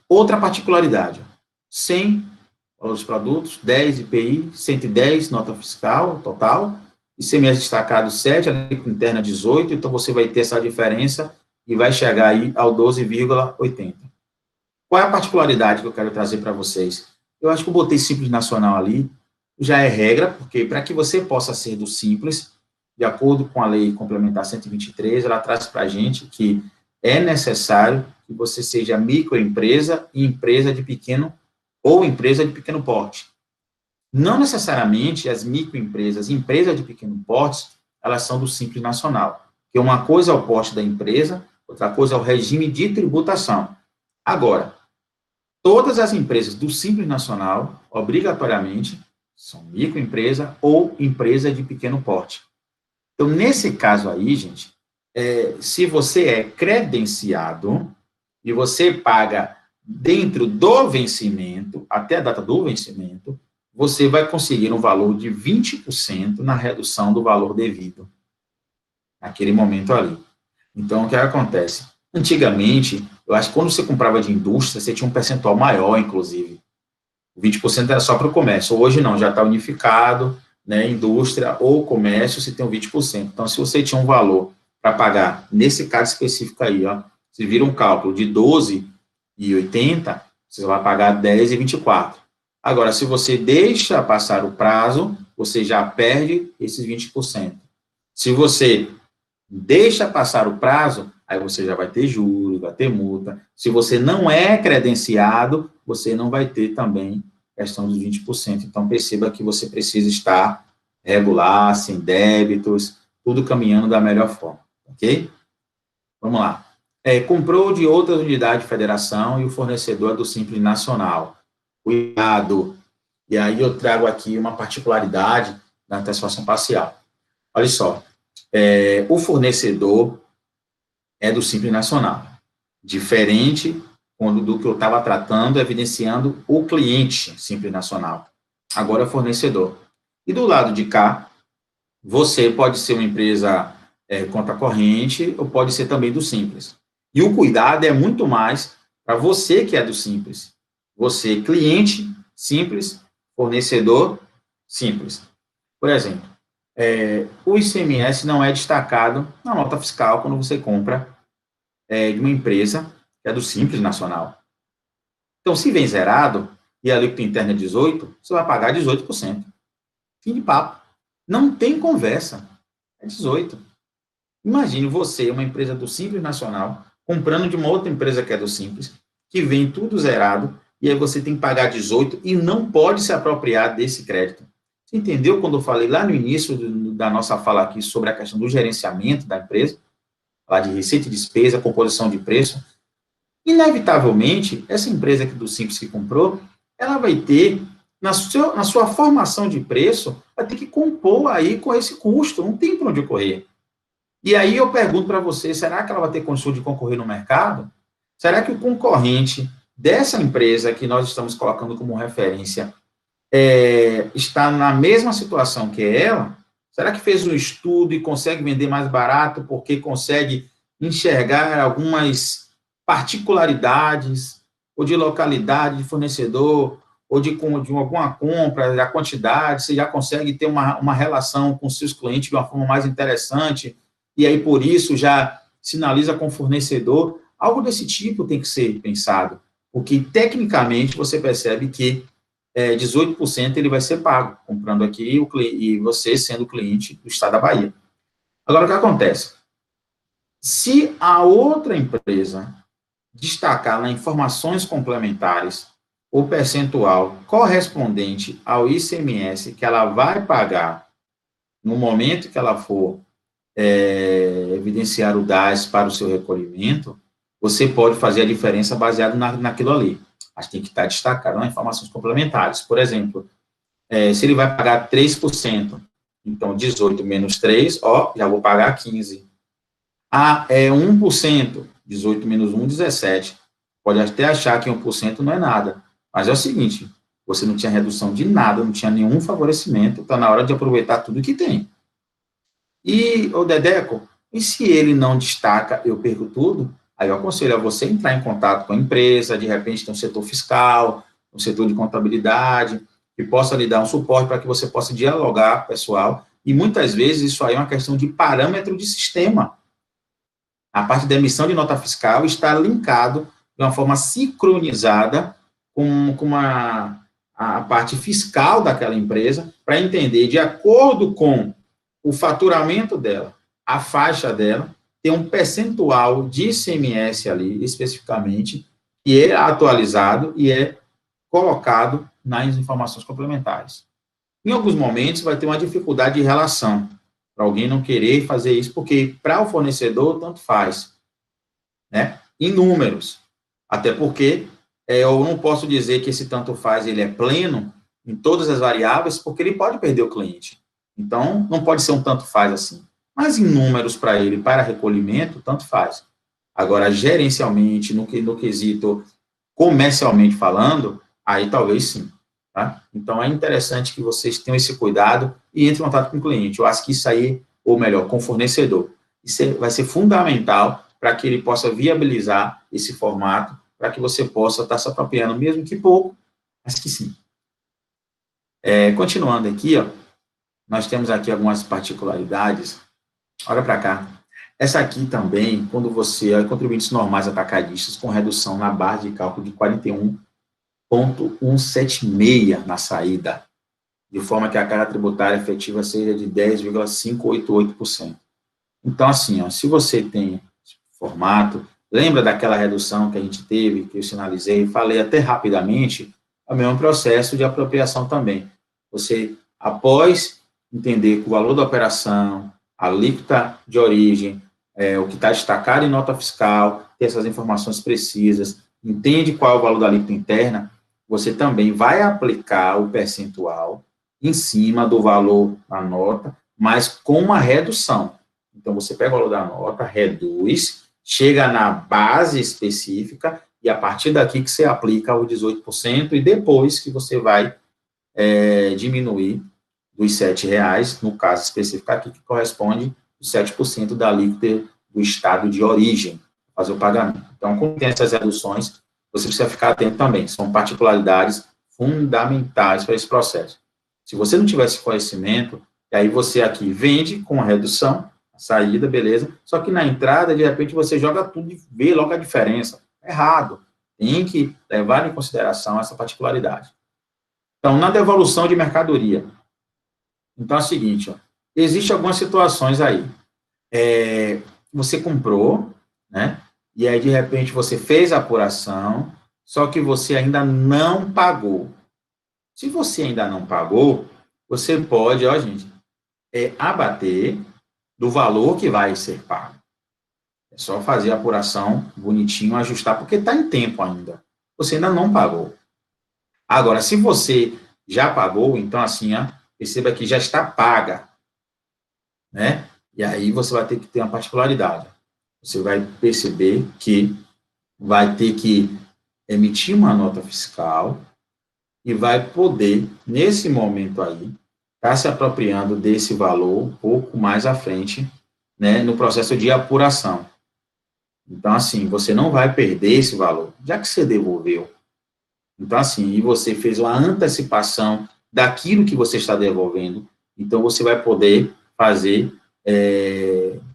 Outra particularidade, 100 os produtos, 10 IPI, 110 nota fiscal total, ICMS destacado 7, a alíquota interna 18, então você vai ter essa diferença e vai chegar aí ao 12,80. Qual é a particularidade que eu quero trazer para vocês? Eu acho que eu botei Simples Nacional ali, já é regra, porque para que você possa ser do Simples, de acordo com a Lei Complementar 123, ela traz para a gente que é necessário que você seja microempresa e empresa de pequeno ou empresa de pequeno porte. Não necessariamente as microempresas, empresas de pequeno porte, elas são do Simples Nacional, que uma coisa é o porte da empresa, outra coisa é o regime de tributação. Agora, todas as empresas do Simples Nacional, obrigatoriamente, são microempresa ou empresa de pequeno porte. Então, nesse caso aí, gente, se você é credenciado e você paga dentro do vencimento, até a data do vencimento, você vai conseguir um valor de 20% na redução do valor devido naquele momento ali. Então, o que acontece? Antigamente, eu acho que quando você comprava de indústria, você tinha um percentual maior, inclusive. O 20% era só para o comércio. Hoje não, já está unificado, né, indústria ou comércio, você tem um 20%. Então, se você tinha um valor para pagar, nesse caso específico aí, ó, se vira um cálculo de 12,80, você vai pagar 10,24. Agora, se você deixa passar o prazo, você já perde esses 20%. Se você deixa passar o prazo, aí você já vai ter juros, vai ter multa. Se você não é credenciado, você não vai ter também questão dos 20%. Então, perceba que você precisa estar regular, sem débitos, tudo caminhando da melhor forma, ok? Vamos lá. Comprou de outra unidade de federação e o fornecedor é do Simples Nacional. Cuidado. E aí eu trago aqui uma particularidade da antecipação parcial. Olha só, o fornecedor é do Simples Nacional. Diferente do que eu estava tratando, evidenciando o cliente Simples Nacional. Agora é fornecedor. E do lado de cá, você pode ser uma empresa conta corrente ou pode ser também do Simples. E o cuidado é muito mais para você que é do Simples. Você, cliente Simples, fornecedor Simples. Por exemplo, o ICMS não é destacado na nota fiscal quando você compra de uma empresa que é do Simples Nacional. Então, se vem zerado e a alíquota interna é 18%, você vai pagar 18%. Fim de papo. Não tem conversa. É 18%. Imagine você, uma empresa do Simples Nacional, comprando de uma outra empresa que é do Simples, que vem tudo zerado, e aí você tem que pagar 18% e não pode se apropriar desse crédito. Você entendeu quando eu falei lá no início da nossa fala aqui sobre a questão do gerenciamento da empresa? Lá de receita e despesa, composição de preço. Inevitavelmente, essa empresa aqui do Simples que comprou, ela vai ter, na sua formação de preço, vai ter que compor aí com esse custo, não tem para onde correr. E aí eu pergunto para você, será que ela vai ter condição de concorrer no mercado? Será que o concorrente dessa empresa que nós estamos colocando como referência está na mesma situação que ela? Será que fez um estudo e consegue vender mais barato porque consegue enxergar algumas particularidades, ou de localidade de fornecedor, ou de alguma compra, da quantidade, você já consegue ter uma relação com seus clientes de uma forma mais interessante, e aí por isso já sinaliza com o fornecedor? Algo desse tipo tem que ser pensado, porque tecnicamente você percebe que 18% ele vai ser pago, comprando aqui e você sendo cliente do estado da Bahia. Agora, o que acontece? Se a outra empresa destacar nas informações complementares o percentual correspondente ao ICMS que ela vai pagar no momento que ela for evidenciar o DAS para o seu recolhimento, você pode fazer a diferença baseado naquilo ali. Mas tem que estar destacado nas informações complementares. Por exemplo, se ele vai pagar 3%, então 18 menos 3, já vou pagar 15. 1%, 18 menos 1, 17. Pode até achar que 1% não é nada, mas é o seguinte, você não tinha redução de nada, não tinha nenhum favorecimento, está na hora de aproveitar tudo que tem. E, Dedeco, e se ele não destaca, eu perco tudo? Aí eu aconselho a você entrar em contato com a empresa, de repente tem um setor fiscal, um setor de contabilidade, que possa lhe dar um suporte para que você possa dialogar, pessoal, e muitas vezes isso aí é uma questão de parâmetro de sistema. A parte da emissão de nota fiscal está linkado de uma forma sincronizada com a parte fiscal daquela empresa, para entender, de acordo com o faturamento dela, a faixa dela, tem um percentual de ICMS ali, especificamente, que é atualizado e é colocado nas informações complementares. Em alguns momentos, vai ter uma dificuldade de relação, para alguém não querer fazer isso, porque para o fornecedor, tanto faz, né? Em números. Até porque eu não posso dizer que esse tanto faz, ele é pleno em todas as variáveis, porque ele pode perder o cliente. Então, não pode ser um tanto faz assim. Mas em números para ele, para recolhimento, tanto faz. Agora, gerencialmente, no quesito comercialmente falando, aí talvez sim. Tá? Então, é interessante que vocês tenham esse cuidado e entrem em contato com o cliente. Eu acho que isso aí, ou melhor, com o fornecedor. Isso vai ser fundamental para que ele possa viabilizar esse formato, para que você possa estar se apropriando, mesmo que pouco, mas que sim. Continuando aqui, nós temos aqui algumas particularidades. Olha para cá. Essa aqui também, quando você contribuintes normais atacadistas com redução na base de cálculo de 41 0,176 na saída, de forma que a carga tributária efetiva seja de 10,588%. Então, assim, ó, se você tem formato, lembra daquela redução que a gente teve, que eu sinalizei, falei até rapidamente, é o mesmo processo de apropriação também. Você, após entender que o valor da operação, a alíquota de origem, o que está destacado em nota fiscal, ter essas informações precisas, entende qual é o valor da alíquota interna, você também vai aplicar o percentual em cima do valor da nota, mas com uma redução. Então, você pega o valor da nota, reduz, chega na base específica, e a partir daqui que você aplica o 18%, e depois que você vai diminuir dos R$ 7,00, no caso específico aqui, que corresponde os 7% da alíquota do estado de origem, fazer o pagamento. Então, como tem essas reduções, você precisa ficar atento também, são particularidades fundamentais para esse processo. Se você não tiver esse conhecimento, aí você aqui vende com a redução, a saída, beleza, só que na entrada, de repente, você joga tudo e vê logo a diferença. Errado. Tem que levar em consideração essa particularidade. Então, na devolução de mercadoria. Então, é o seguinte, ó, existem algumas situações aí. Você comprou, né? E aí, de repente, você fez a apuração, só que você ainda não pagou. Se você ainda não pagou, você pode, ó, gente, abater do valor que vai ser pago. É só fazer a apuração bonitinho, ajustar, porque está em tempo ainda. Você ainda não pagou. Agora, se você já pagou, então, assim, ó, perceba que já está paga, né? E aí você vai ter que ter uma particularidade. Você vai perceber que vai ter que emitir uma nota fiscal e vai poder, nesse momento aí, estar se apropriando desse valor um pouco mais à frente, né, no processo de apuração. Então, assim, você não vai perder esse valor, já que você devolveu. Então, assim, e você fez uma antecipação daquilo que você está devolvendo, então você vai poder fazer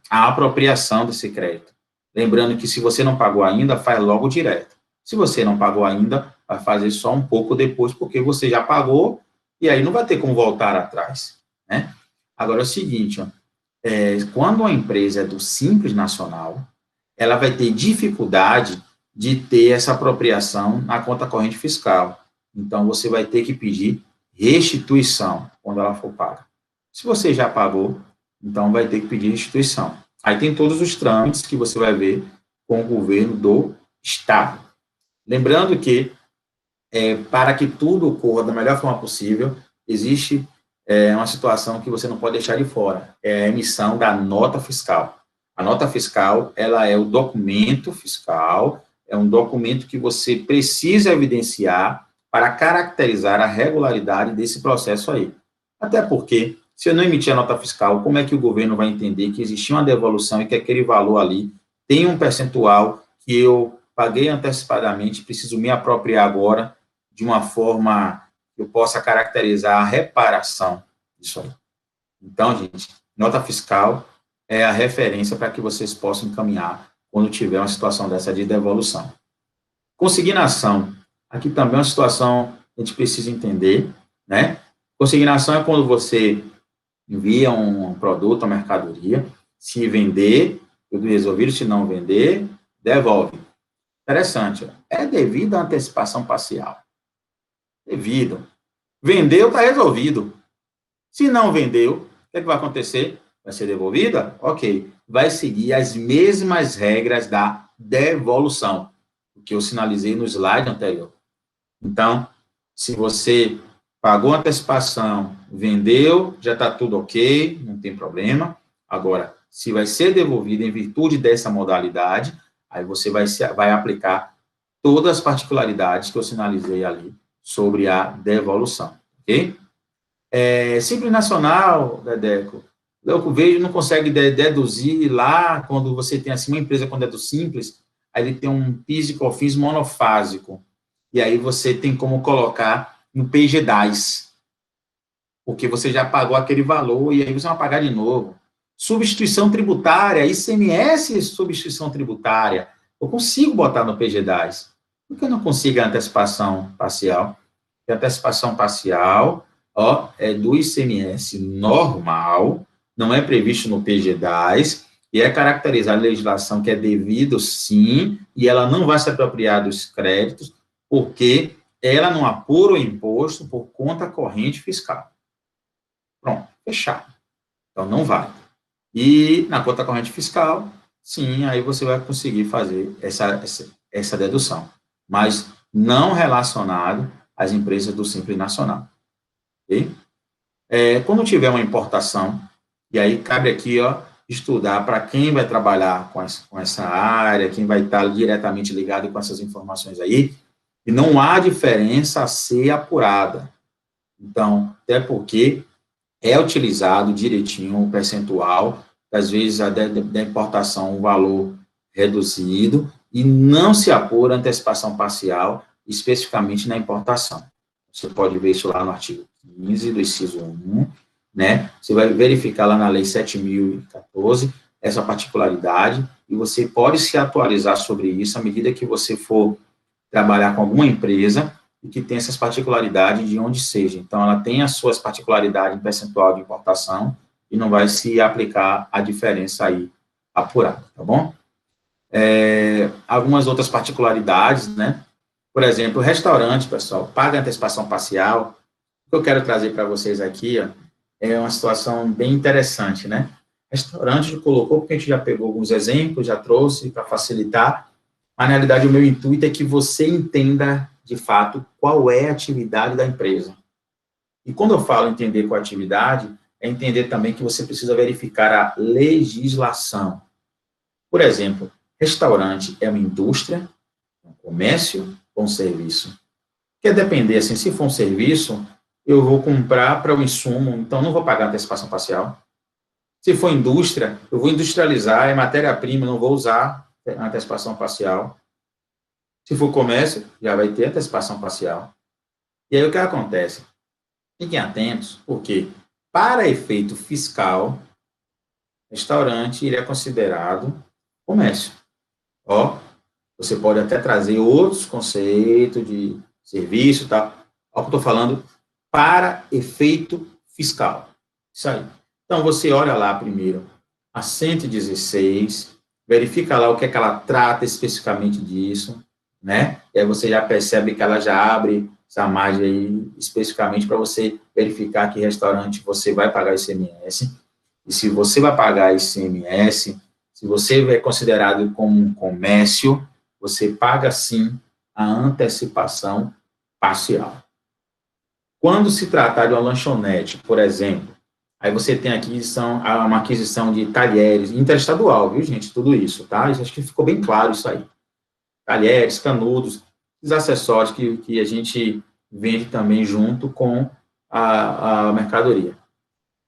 a apropriação desse crédito. Lembrando que se você não pagou ainda, faz logo direto. Se você não pagou ainda, vai fazer só um pouco depois, porque você já pagou, e aí não vai ter como voltar atrás, né? Agora é o seguinte, ó, quando uma empresa é do Simples Nacional, ela vai ter dificuldade de ter essa apropriação na conta corrente fiscal. Então, você vai ter que pedir restituição quando ela for paga. Se você já pagou, então vai ter que pedir restituição. Aí tem todos os trâmites que você vai ver com o governo do Estado. Lembrando que, para que tudo ocorra da melhor forma possível, existe uma situação que você não pode deixar de fora, é a emissão da nota fiscal. A nota fiscal, ela é o documento fiscal, é um documento que você precisa evidenciar para caracterizar a regularidade desse processo aí. Até porque, se eu não emitir a nota fiscal, como é que o governo vai entender que existia uma devolução e que aquele valor ali tem um percentual que eu paguei antecipadamente, preciso me apropriar agora de uma forma que eu possa caracterizar a reparação disso aí. Então, gente, nota fiscal é a referência para que vocês possam encaminhar quando tiver uma situação dessa de devolução. Consignação. Aqui também é uma situação que a gente precisa entender, né? Consignação é quando você envia um produto, uma mercadoria, se vender, tudo resolvido, se não vender, devolve. Interessante, é devido à antecipação parcial. Devido. Vendeu, está resolvido. Se não vendeu, o que vai acontecer? Vai ser devolvida? Ok. Vai seguir as mesmas regras da devolução, o que eu sinalizei no slide anterior. Então, se você pagou a antecipação, vendeu, já está tudo ok, não tem problema. Agora, se vai ser devolvido em virtude dessa modalidade, aí você vai aplicar todas as particularidades que eu sinalizei ali sobre a devolução, ok? Simples Nacional, Dedeco, eu vejo, não consegue deduzir lá, quando você tem assim uma empresa, quando é do Simples, aí ele tem um PIS e COFINS monofásico, e aí você tem como colocar no PG-10, porque você já pagou aquele valor, e aí você vai pagar de novo. Substituição tributária, ICMS substituição tributária, eu consigo botar no PG-10. Por que eu não consigo a antecipação parcial? A antecipação parcial, ó, é do ICMS normal, não é previsto no PG-10, e é caracterizada a legislação que é devido, sim, e ela não vai se apropriar dos créditos, porque ela não apura o imposto por conta corrente fiscal. Pronto, fechado. Então, não vai. E na conta corrente fiscal, sim, aí você vai conseguir fazer essa dedução, mas não relacionado às empresas do Simples Nacional. Ok? Quando tiver uma importação, e aí cabe aqui, ó, estudar para quem vai trabalhar com essa área, quem vai estar diretamente ligado com essas informações aí, e não há diferença a ser apurada. Então, até porque é utilizado direitinho o percentual, às vezes da importação um valor reduzido, e não se apura antecipação parcial, especificamente na importação. Você pode ver isso lá no artigo 15 do inciso 1, né? Você vai verificar lá na lei 7.014 essa particularidade, e você pode se atualizar sobre isso à medida que você for trabalhar com alguma empresa e que tem essas particularidades de onde seja. Então, ela tem as suas particularidades em percentual de importação e não vai se aplicar a diferença aí apurada, tá bom? Algumas outras particularidades, né? Por exemplo, o restaurante, pessoal, paga antecipação parcial. O que eu quero trazer para vocês aqui, ó, é uma situação bem interessante, né? Restaurante colocou, porque a gente já pegou alguns exemplos, já trouxe para facilitar, mas, na realidade, o meu intuito é que você entenda, de fato, qual é a atividade da empresa. E quando eu falo entender qual é a atividade, é entender também que você precisa verificar a legislação. Por exemplo, restaurante é uma indústria, um comércio ou um serviço? Quer depender, assim, se for um serviço, eu vou comprar para o insumo, então não vou pagar antecipação parcial. Se for indústria, eu vou industrializar, é matéria-prima, não vou usar antecipação parcial. Se for comércio, já vai ter antecipação parcial. E aí o que acontece? Fiquem atentos, porque para efeito fiscal, restaurante ele é considerado comércio. Ó, você pode até trazer outros conceitos de serviço, tá? Ó, que eu estou falando para efeito fiscal. Isso aí. Então, você olha lá primeiro a 116, verifica lá o que é que ela trata especificamente disso, né? E aí você já percebe que ela já abre essa margem aí especificamente para você verificar que restaurante você vai pagar ICMS. E se você vai pagar ICMS, se você é considerado como um comércio, você paga sim a antecipação parcial. Quando se tratar de uma lanchonete, por exemplo, aí você tem uma aquisição de talheres, interestadual, viu, gente? Tudo isso, tá? Acho que ficou bem claro isso aí. Talheres, canudos, os acessórios que a gente vende também junto com a mercadoria.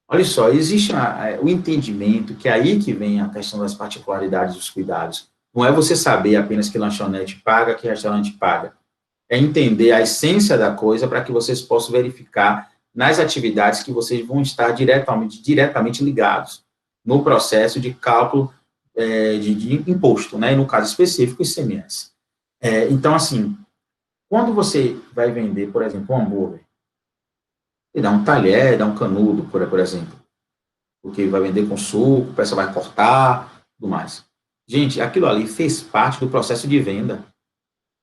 Olha só, existe o entendimento que é aí que vem a questão das particularidades dos cuidados. Não é você saber apenas que lanchonete paga, que restaurante paga. É entender a essência da coisa para que vocês possam verificar nas atividades que vocês vão estar diretamente ligados no processo de cálculo de imposto, né? E no caso específico, ICMS. Então, assim, quando você vai vender, por exemplo, um hambúrguer, e dá um talher, dá um canudo, por exemplo, porque vai vender com suco, o pessoal vai cortar, tudo mais. Gente, aquilo ali fez parte do processo de venda.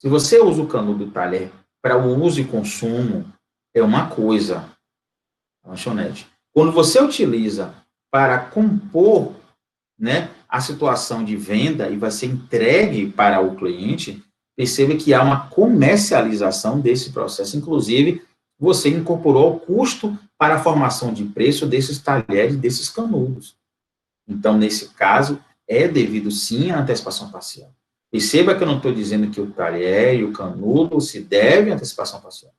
Se você usa o canudo do talher para o uso e consumo, é uma coisa, lanchonete. Quando você utiliza para compor, né, a situação de venda e vai ser entregue para o cliente, perceba que há uma comercialização desse processo. Inclusive, você incorporou o custo para a formação de preço desses talheres, desses canudos. Então, nesse caso, é devido sim à antecipação parcial. Perceba que eu não estou dizendo que o talher e o canudo se devem à antecipação parcial.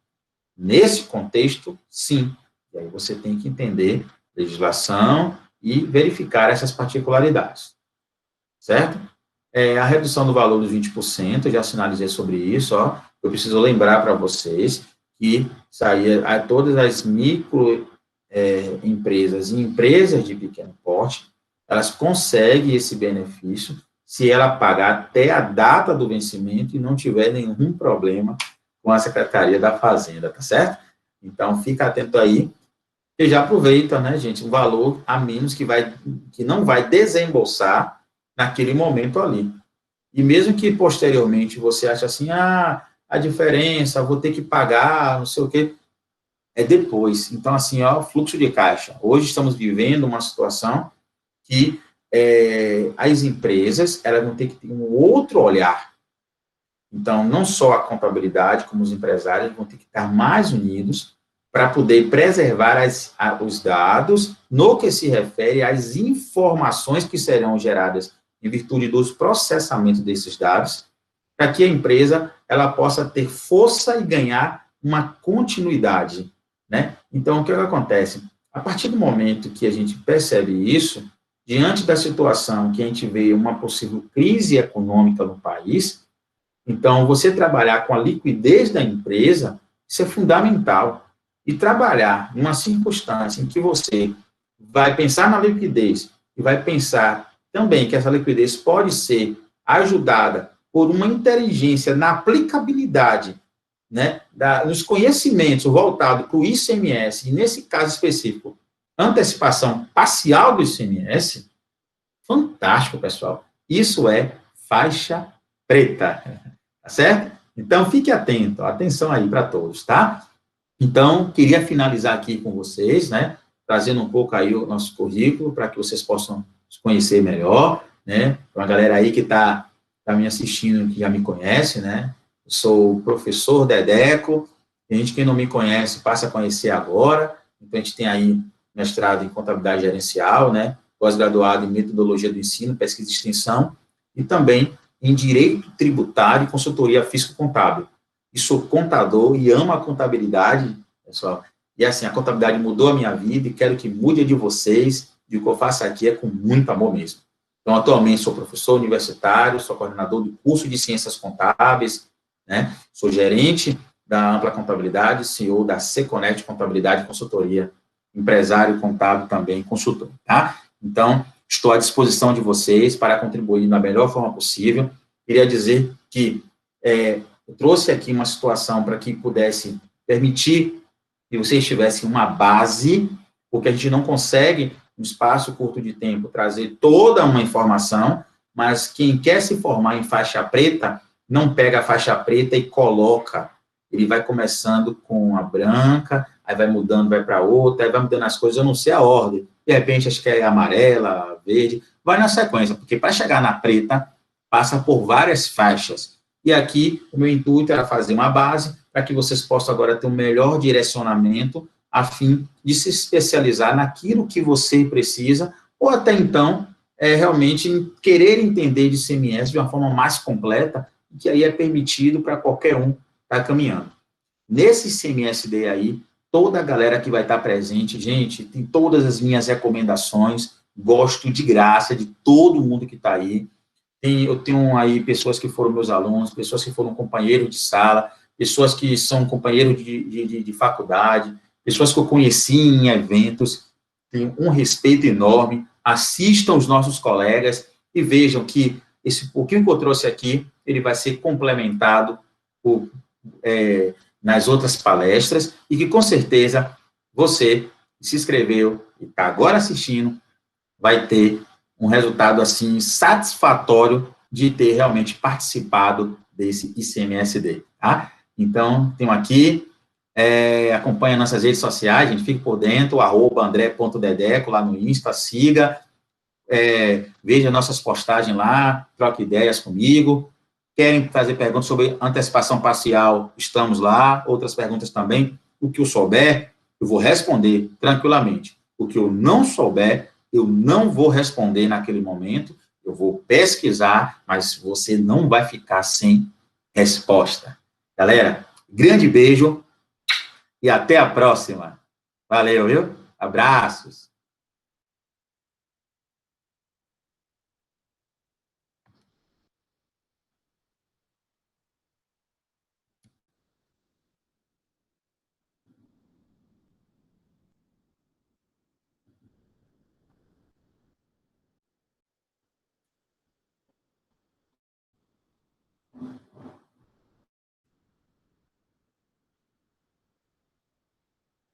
Nesse contexto, sim. E aí você tem que entender legislação e verificar essas particularidades. Certo? A redução do valor dos 20%, eu já sinalizei sobre isso, ó. Eu preciso lembrar para vocês que todas as microempresas e empresas de pequeno porte, elas conseguem esse benefício se ela pagar até a data do vencimento e não tiver nenhum problema com a Secretaria da Fazenda, tá certo? Então, fica atento aí, e já aproveita, né, gente, um valor a menos que não vai desembolsar naquele momento ali. E mesmo que posteriormente você ache assim, a diferença, vou ter que pagar, não sei o quê, é depois. Então, assim, ó, fluxo de caixa. Hoje estamos vivendo uma situação que as empresas, elas vão ter que ter um outro olhar. Então, não só a contabilidade, como os empresários vão ter que estar mais unidos para poder preservar os dados no que se refere às informações que serão geradas em virtude dos processamentos desses dados, para que a empresa ela possa ter força e ganhar uma continuidade, né? Então, o que acontece? A partir do momento que a gente percebe isso, diante da situação que a gente vê uma possível crise econômica no país, então, você trabalhar com a liquidez da empresa, isso é fundamental. E trabalhar numa circunstância em que você vai pensar na liquidez e vai pensar também que essa liquidez pode ser ajudada por uma inteligência na aplicabilidade, né, nos conhecimentos voltados para o ICMS, e nesse caso específico, antecipação parcial do ICMS, fantástico, pessoal. Isso é faixa preta, tá certo? Então, fique atento, atenção aí para todos, tá? Então, queria finalizar aqui com vocês, né, trazendo um pouco aí o nosso currículo, para que vocês possam se conhecer melhor, né, para a galera aí que está me assistindo, que já me conhece, né, eu sou o professor Dedeco, tem gente que não me conhece, passa a conhecer agora, então a gente tem aí mestrado em contabilidade gerencial, né, pós-graduado em metodologia do ensino, pesquisa e extensão, e também em direito tributário e consultoria físico-contábil. E sou contador e amo a contabilidade, pessoal. E assim, a contabilidade mudou a minha vida e quero que mude a de vocês, e o que eu faço aqui é com muito amor mesmo. Então, atualmente sou professor universitário, sou coordenador do curso de Ciências Contábeis, né? Sou gerente da Ampla Contabilidade, CEO da Seconet Contabilidade e Consultoria, empresário contábil também, consultor, tá? Então, estou à disposição de vocês para contribuir da melhor forma possível. Queria dizer que eu trouxe aqui uma situação para que pudesse permitir que vocês tivessem uma base, porque a gente não consegue, em um espaço curto de tempo, trazer toda uma informação, mas quem quer se formar em faixa preta, não pega a faixa preta e coloca. Ele vai começando com a branca, aí vai mudando, vai para outra, aí vai mudando as coisas, eu não sei a ordem. De repente, acho que é amarela, verde, vai na sequência, porque para chegar na preta, passa por várias faixas. E aqui, o meu intuito era fazer uma base para que vocês possam agora ter um melhor direcionamento a fim de se especializar naquilo que você precisa, ou até então, realmente querer entender de ICMS de uma forma mais completa, que aí é permitido para qualquer um estar caminhando. Nesse ICMSD aí, toda a galera que vai estar presente, gente, tem todas as minhas recomendações, gosto de graça de todo mundo que está aí. Eu tenho aí pessoas que foram meus alunos, pessoas que foram companheiros de sala, pessoas que são companheiros de faculdade, pessoas que eu conheci em eventos, tenho um respeito enorme, assistam os nossos colegas e vejam que esse pouquinho que eu trouxe aqui, ele vai ser complementado nas outras palestras, e que, com certeza, você que se inscreveu e está agora assistindo, vai ter um resultado, assim, satisfatório de ter realmente participado desse ICMSD, tá? Então, tenho aqui, acompanha nossas redes sociais, a gente fica por dentro, @andré.dedeco, lá no Insta, siga, veja nossas postagens lá, troque ideias comigo. Querem fazer perguntas sobre antecipação parcial, estamos lá, outras perguntas também. O que eu souber, eu vou responder tranquilamente. O que eu não souber, eu não vou responder naquele momento, eu vou pesquisar, mas você não vai ficar sem resposta. Galera, grande beijo e até a próxima. Valeu, viu? Abraços.